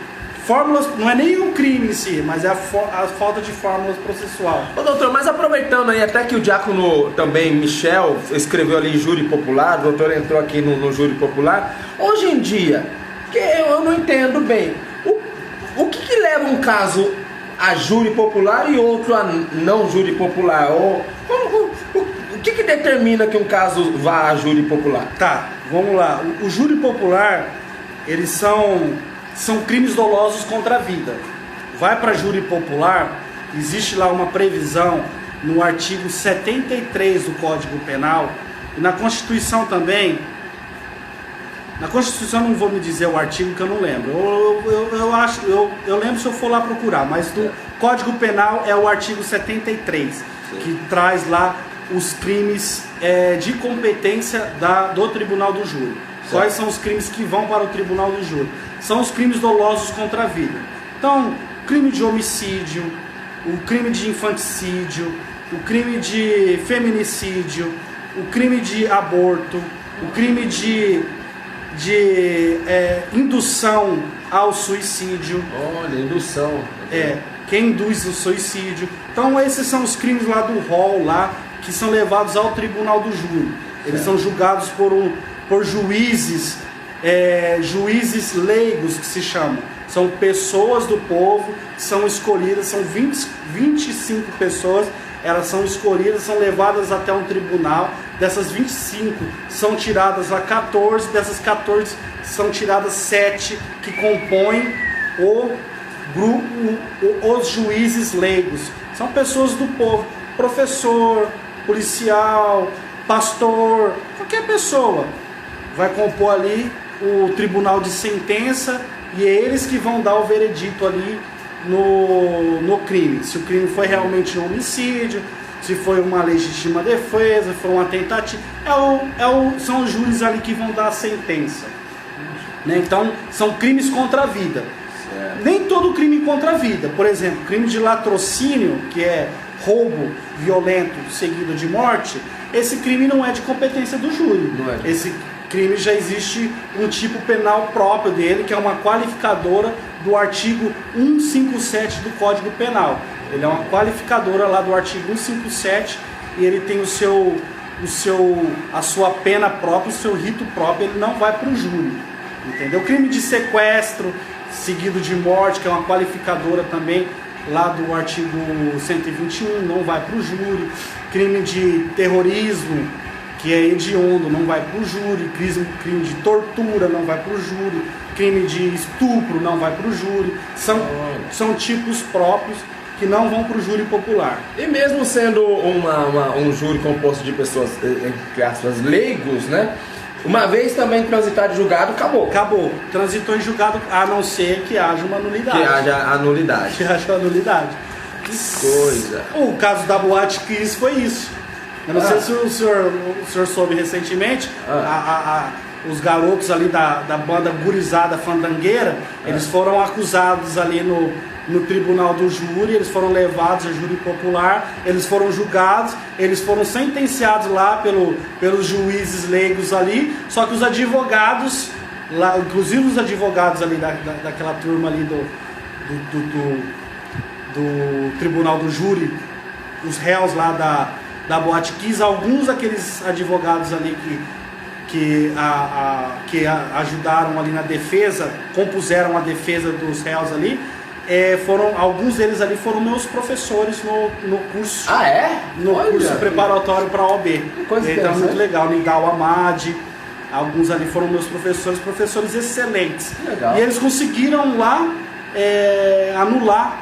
fórmulas, não é nem o crime em si, mas é a falta de fórmulas processual. Ô doutor, mas aproveitando aí, até que o diácono também, Michel, escreveu ali júri popular, o doutor entrou aqui no júri popular. Hoje em dia, que eu não entendo bem, o que leva um caso a júri popular e outro a não júri popular? O que determina que um caso vá a júri popular? Tá, vamos lá. O júri popular, eles são crimes dolosos contra a vida. Vai para júri popular, existe lá uma previsão no artigo 73 do Código Penal e na Constituição também. Na Constituição não vou me dizer o artigo que eu não lembro. Eu lembro se eu for lá procurar, mas do Código Penal é o artigo 73, que traz lá os crimes de competência do Tribunal do Júri. Quais são os crimes que vão para o Tribunal do Júri? São os crimes dolosos contra a vida. Então, crime de homicídio, o crime de infanticídio, o crime de feminicídio, o crime de aborto, o crime de indução ao suicídio. Olha, indução. Quem induz o suicídio. Então esses são os crimes lá do rol lá, que são levados ao Tribunal do Júri. Eles são julgados por juízes, juízes leigos que se chamam. São pessoas do povo que são escolhidas, são 25 pessoas, elas são escolhidas, são levadas até um tribunal. Dessas 25 são tiradas lá 14, dessas 14 são tiradas 7 que compõem o grupo, os juízes leigos. São pessoas do povo, professor, policial, pastor, qualquer pessoa vai compor ali o tribunal de sentença e é eles que vão dar o veredito ali no crime. Se o crime foi realmente um homicídio, se foi uma legítima defesa, se foi uma tentativa, são os júris ali que vão dar a sentença. Né? Então, são crimes contra a vida. Certo. Nem todo crime contra a vida. Por exemplo, crime de latrocínio, que é roubo violento seguido de morte, esse crime não é de competência do júri. Não é. Esse crime já existe um tipo penal próprio dele, que é uma qualificadora do artigo 157 do Código Penal. Ele é uma qualificadora lá do artigo 157 e ele tem a sua pena própria, o seu rito próprio, ele não vai para o júri. Entendeu? Crime de sequestro seguido de morte, que é uma qualificadora também lá do artigo 121, não vai para o júri. Crime de terrorismo, que é hediondo, não vai para o júri. Crime de tortura não vai para o júri. Crime de estupro não vai para o júri. São tipos próprios que não vão para o júri popular. E mesmo sendo um júri composto de pessoas, entre aspas, leigos, né? Uma vez também transitado em julgado, acabou. Acabou. Transitou em julgado, a não ser que haja uma nulidade. Que haja anulidade. Que haja anulidade. Que coisa. O caso da Boate Kiss foi isso. Eu não sei se o senhor soube recentemente, os garotos ali da banda Gurizada Fandangueira, eles foram acusados ali no tribunal do júri, eles foram levados a júri popular, eles foram julgados, eles foram sentenciados lá pelos juízes leigos ali, só que os advogados, lá, inclusive os advogados ali daquela turma ali do tribunal do júri, os réus lá da Boate Kiss, alguns daqueles advogados ali que ajudaram ali na defesa, compuseram a defesa dos réus ali, alguns deles ali foram meus professores no curso. Ah, é? No curso preparatório para a OAB. Então, muito legal. Nidal Amadi, alguns ali foram meus professores excelentes. Legal. E eles conseguiram lá anular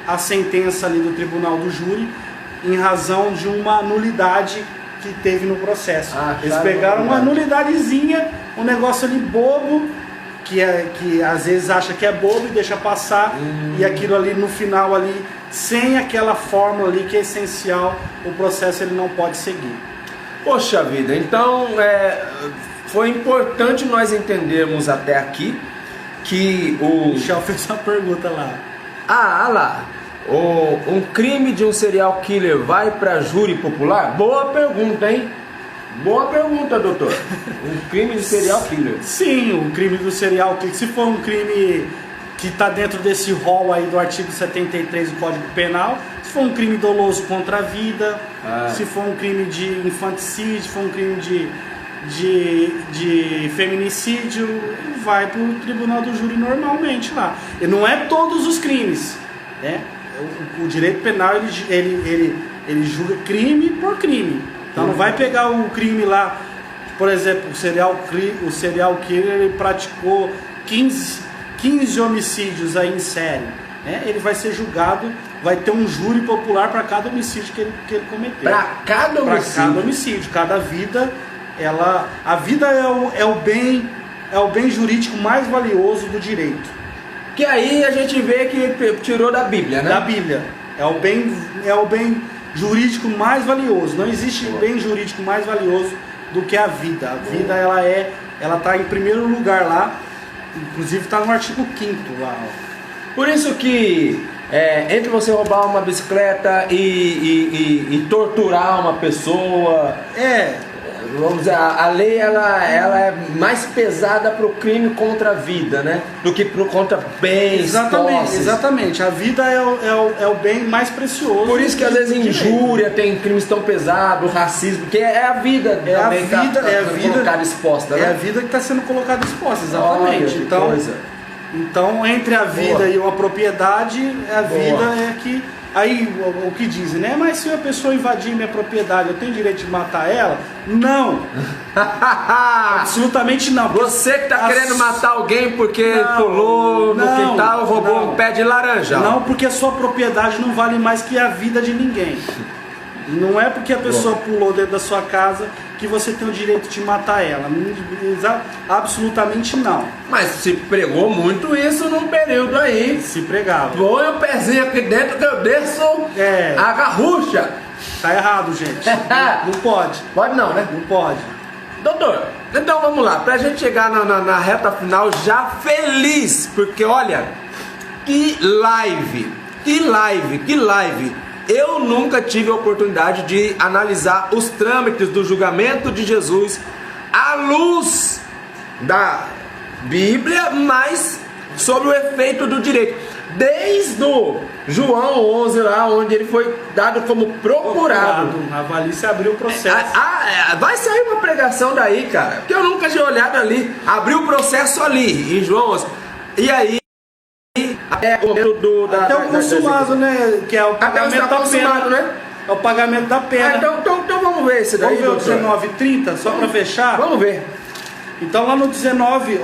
a sentença ali do tribunal do júri em razão de uma nulidade que teve no processo. Eles pegaram uma nulidadezinha, um negócio ali bobo, que às vezes acha que é bobo e deixa passar, e aquilo ali no final ali, sem aquela fórmula ali que é essencial, o processo ele não pode seguir. Poxa vida, então foi importante nós entendermos até aqui que o Michel fez uma pergunta lá. lá. Um crime de um serial killer vai para júri popular? Boa pergunta, hein? Boa pergunta, doutor. Um crime de serial killer. Sim, o crime do serial killer. Se for um crime que está dentro desse rol aí do artigo 73 do Código Penal. Se for um crime doloso contra a vida, se for um crime de infanticídio, se for um crime de feminicídio, vai para o tribunal do júri normalmente lá. E não é todos os crimes, né? O direito penal ele julga crime por crime. Então não vai pegar o crime lá, por exemplo, o serial killer, ele praticou 15 homicídios aí em série, né? Ele vai ser julgado, vai ter um júri popular para cada homicídio que ele cometeu. Para cada homicídio, cada vida, a vida é o bem jurídico mais valioso do direito. Que aí a gente vê que tirou da Bíblia, né? Da Bíblia. É o bem jurídico mais valioso. Não existe bem jurídico mais valioso do que a vida. A vida, ela está em primeiro lugar lá. Inclusive está no artigo 5º lá. Ó. Por isso que entre você roubar uma bicicleta e torturar uma pessoa, vamos dizer, a lei ela é mais pesada para o crime contra a vida, né? Do que contra bens, posses. Exatamente. A vida é o bem mais precioso. Por isso que às vezes injúria tem crimes tão pesados, racismo, porque é a vida também colocada exposta, né? É a vida que está sendo colocada exposta, exatamente. Olha, então entre a vida e uma propriedade, a vida é que... Aí o que dizem, né? Mas se a pessoa invadir minha propriedade, eu tenho direito de matar ela? Não! Absolutamente não. Você que está querendo matar alguém porque pulou no quintal, roubou um pé de laranja. Não, porque a sua propriedade não vale mais que a vida de ninguém. Não é porque a pessoa pulou dentro da sua casa que você tem o direito de matar ela. Absolutamente não. Mas se pregou muito isso num período aí. Se pregava. Põe o pezinho aqui dentro que eu desço a garrucha. Tá errado, gente. Não pode. Pode não, né? Não pode. Doutor, então vamos lá. Pra gente chegar na reta final já feliz. Porque olha, que live. Eu nunca tive a oportunidade de analisar os trâmites do julgamento de Jesus à luz da Bíblia, mas sobre o efeito do direito. Desde o João 11 lá, onde ele foi dado como procurado. Ali se abriu o processo. Vai sair uma pregação daí, cara, porque eu nunca tinha olhado ali. Abriu o processo ali, em João 11. E aí, até o momento até o consumado, né? Que é o pagamento da pena, né? É o pagamento da pena. Então vamos ver esse daí. Vamos ver o 19:30, só para fechar? Vamos ver. Então lá no 19,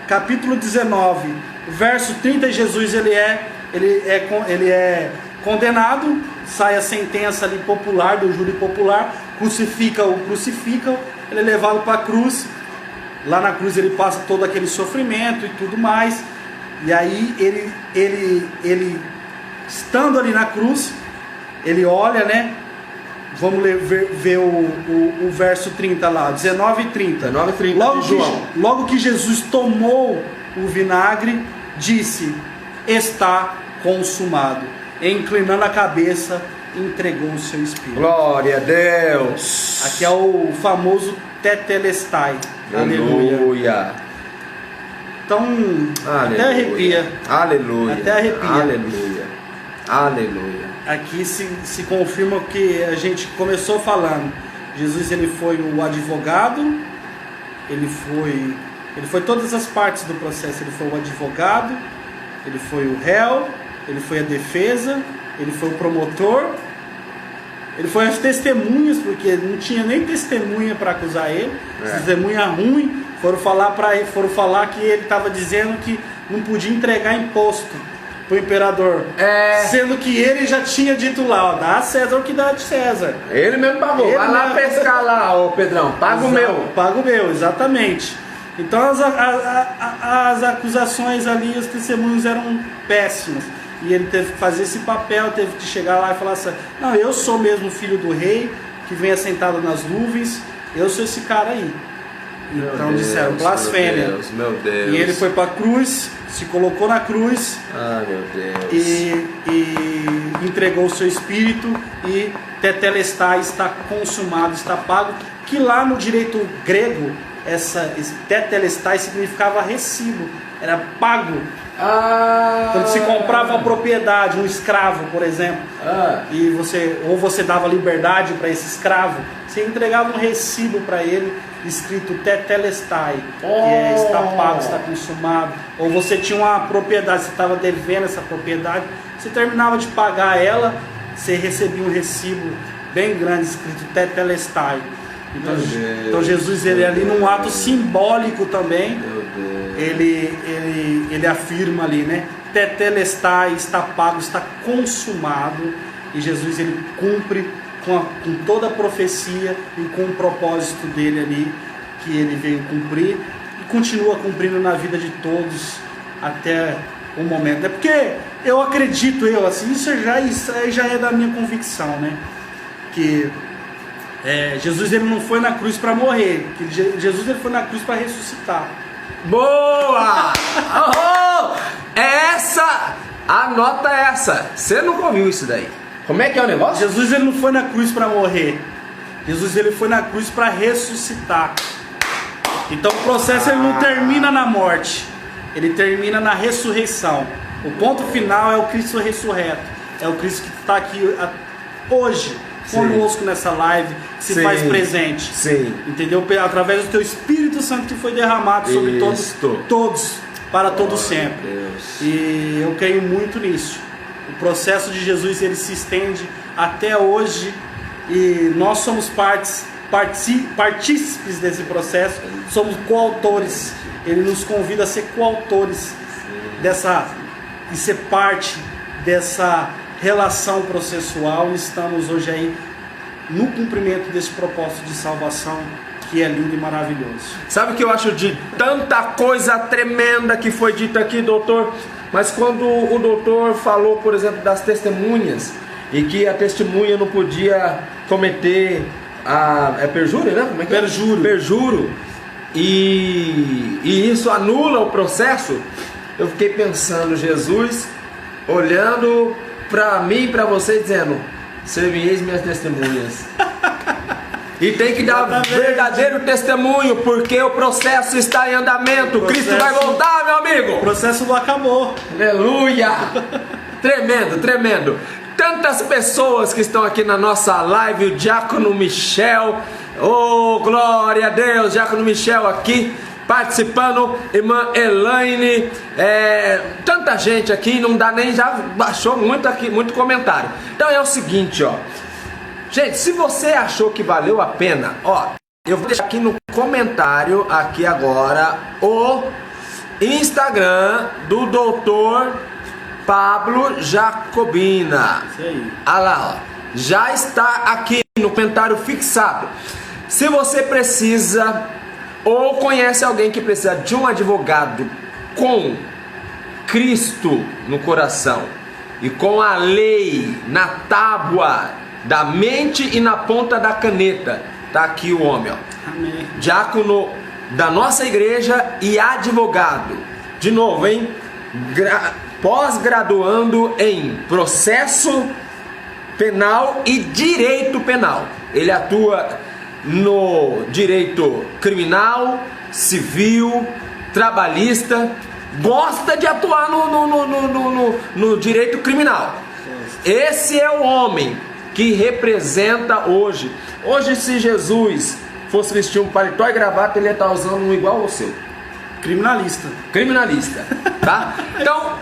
capítulo 19, verso 30, Jesus ele é condenado, sai a sentença ali popular, do júri popular, crucificam, ele é levado para a cruz. Lá na cruz ele passa todo aquele sofrimento e tudo mais. E aí ele estando ali na cruz, ele olha, né? Vamos ver o verso 30 lá, 19:30. Logo que Jesus tomou o vinagre, disse: está consumado. E, inclinando a cabeça, entregou o seu espírito. Glória a Deus. Aqui é o famoso tetelestai. Aleluia. Então, até arrepia. Aleluia. Até arrepia. Aleluia. Aqui se confirma o que a gente começou falando. Jesus ele foi o advogado, ele foi todas as partes do processo. Ele foi o advogado, ele foi o réu, ele foi a defesa, ele foi o promotor, ele foi as testemunhas, porque não tinha nem testemunha para acusar ele. Testemunha ruim. Foram falar que ele estava dizendo que não podia entregar imposto pro imperador. Sendo que ele já tinha dito lá, dá a César o que dá de César. Ele mesmo pagou. Vai lá pescar lá, ô Pedrão. Paga o meu. Paga o meu, exatamente. Então as acusações ali, os testemunhos eram péssimos. E ele teve que fazer esse papel, teve que chegar lá e falar assim: não, eu sou mesmo filho do rei, que vem assentado nas nuvens, eu sou esse cara aí. Então disseram blasfêmia. Meu Deus. E ele foi para a cruz, se colocou na cruz. Meu Deus. E entregou o seu espírito. E tetelestai, está consumado, está pago. Que lá no direito grego, esse tetelestai significava recibo, era pago. Quando se comprava uma propriedade, um escravo, por exemplo, e você dava liberdade para esse escravo, você entregava um recibo para ele escrito tetelestai, que é está pago, está consumado. Ou você tinha uma propriedade, você estava devendo essa propriedade, você terminava de pagar ela, você recebia um recibo bem grande escrito tetelestai. Então Jesus, ele ali num ato simbólico também, ele afirma ali, né? Tetelestai, está pago, está consumado. E Jesus, ele cumpre com toda a profecia e com o propósito dele ali, que ele veio cumprir e continua cumprindo na vida de todos até o momento. É porque eu acredito, assim, isso já é da minha convicção, né? Que Jesus, ele não foi na cruz para morrer, que Jesus, ele foi na cruz para ressuscitar. Boa! Anota essa. Você nunca ouviu isso daí? Como é que é o negócio? Jesus, ele não foi na cruz para morrer. Jesus, ele foi na cruz para ressuscitar. Então o processo ele não termina na morte, ele termina na ressurreição. O ponto final é o Cristo ressurreto. É o Cristo que está aqui hoje conosco nessa live, que se faz presente. Sim. Entendeu? Através do teu Espírito Santo que foi derramado sobre todos, para todo sempre. Deus. E eu creio muito nisso. O processo de Jesus, ele se estende até hoje, e nós somos partícipes desse processo, somos coautores. Ele nos convida a ser coautores e ser parte dessa relação processual. E estamos hoje aí no cumprimento desse propósito de salvação, que é lindo e maravilhoso. Sabe o que eu acho de tanta coisa tremenda que foi dita aqui, doutor? Mas quando o doutor falou, por exemplo, das testemunhas, e que a testemunha não podia cometer perjúrio, né? Como é que perjúrio. E isso anula o processo. Eu fiquei pensando, Jesus olhando para mim e para você, dizendo: servi-eis minhas testemunhas. E tem que dar verdadeiro testemunho, porque o processo está em andamento. Cristo vai voltar, meu amigo. O processo não acabou. Aleluia. Tremendo. Tantas pessoas que estão aqui na nossa live. O Diácono Michel, oh glória a Deus, Diácono Michel aqui participando, irmã Elaine, tanta gente aqui, não dá nem, já baixou muito comentário. Então é o seguinte, gente, se você achou que valeu a pena, eu vou deixar aqui no comentário, aqui agora, o Instagram do doutor Pablo Jacobina. Isso aí. Olha lá, já está aqui no comentário fixado. Se você precisa ou conhece alguém que precisa de um advogado com Cristo no coração e com a lei na tábua da mente e na ponta da caneta, tá aqui o homem, Amém. Diácono da nossa igreja e advogado, de novo, hein? Pós-graduando em processo penal e direito penal. Ele atua no direito criminal, civil, trabalhista, gosta de atuar no direito criminal. Esse é o homem que representa hoje. Hoje, se Jesus fosse vestir um paletó e gravata, ele ia estar usando um igual ao seu. Criminalista, tá? Então,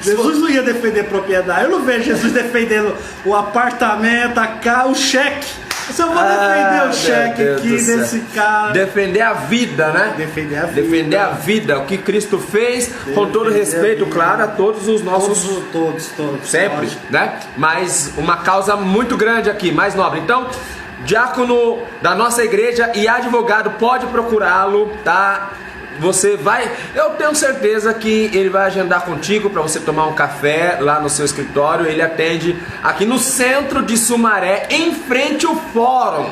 Jesus não ia defender propriedade. Eu não vejo Jesus defendendo o apartamento, a casa, o cheque. Eu só vou defender o cheque aqui desse cara. Defender a vida, né? Defender a vida. O que Cristo fez, com todo respeito, claro, a todos os nossos... Todos. Sempre, lógico, né? Mas uma causa muito grande aqui, mais nobre. Então, diácono da nossa igreja e advogado, pode procurá-lo, tá? Você vai, eu tenho certeza que ele vai agendar contigo para você tomar um café lá no seu escritório. Ele atende aqui no centro de Sumaré, em frente ao fórum.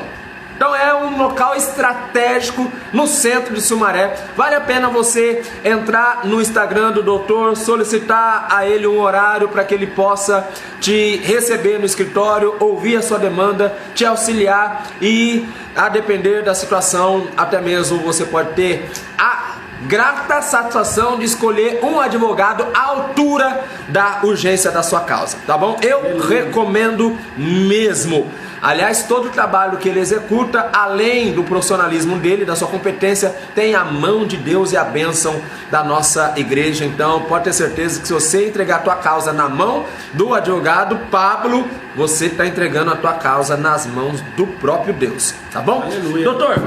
Então é um local estratégico no centro de Sumaré. Vale a pena você entrar no Instagram do doutor, solicitar a ele um horário para que ele possa te receber no escritório, ouvir a sua demanda, te auxiliar e, a depender da situação, até mesmo você pode ter a grata satisfação de escolher um advogado à altura da urgência da sua causa, tá bom? Eu recomendo mesmo. Aliás, todo o trabalho que ele executa, além do profissionalismo dele, da sua competência, tem a mão de Deus e a bênção da nossa igreja. Então, pode ter certeza que se você entregar a tua causa na mão do advogado Pablo, você está entregando a tua causa nas mãos do próprio Deus, tá bom? Aleluia. Doutor,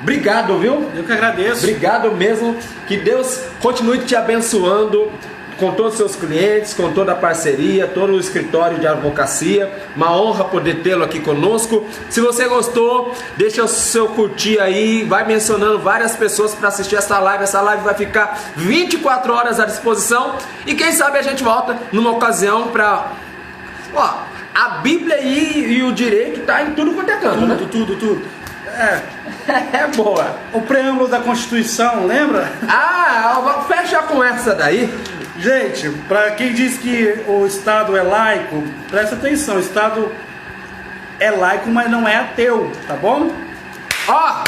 obrigado, viu? Eu que agradeço. Obrigado mesmo. Que Deus continue te abençoando com todos os seus clientes, com toda a parceria, todo o escritório de advocacia. Uma honra poder tê-lo aqui conosco. Se você gostou, deixa o seu curtir aí, vai mencionando várias pessoas para assistir essa live. Essa live vai ficar 24 horas à disposição. E quem sabe a gente volta numa ocasião para... Ó, a Bíblia e o direito tá em tudo quanto é canto, né? Tudo. É boa. O preâmbulo da Constituição, lembra? Ah, fecha com essa daí. Gente, para quem diz que o Estado é laico, presta atenção, o Estado é laico, mas não é ateu, tá bom? Ó,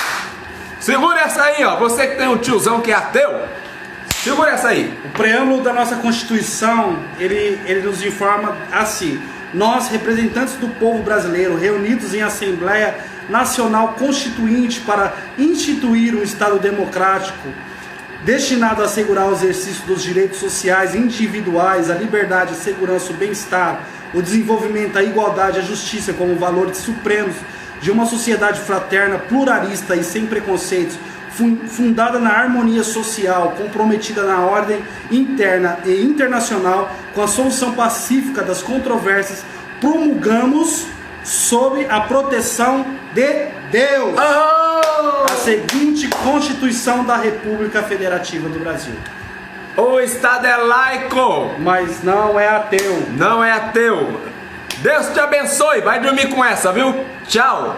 segura essa aí, ó. Você que tem um tiozão que é ateu, segura essa aí. O preâmbulo da nossa Constituição, ele nos informa assim: nós, representantes do povo brasileiro, reunidos em Assembleia Nacional Constituinte para instituir um Estado democrático, destinado a assegurar o exercício dos direitos sociais individuais, a liberdade, a segurança, o bem-estar, o desenvolvimento, a igualdade, a justiça como valores supremos de uma sociedade fraterna, pluralista e sem preconceitos, fundada na harmonia social, comprometida na ordem interna e internacional, com a solução pacífica das controvérsias, promulgamos sob a proteção de Deus a seguinte Constituição da República Federativa do Brasil. O Estado é laico, mas não é ateu. Não é ateu. Deus te abençoe. Vai dormir com essa, viu? Tchau.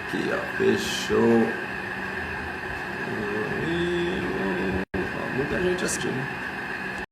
Aqui, ó. Fechou. Muita gente assistindo.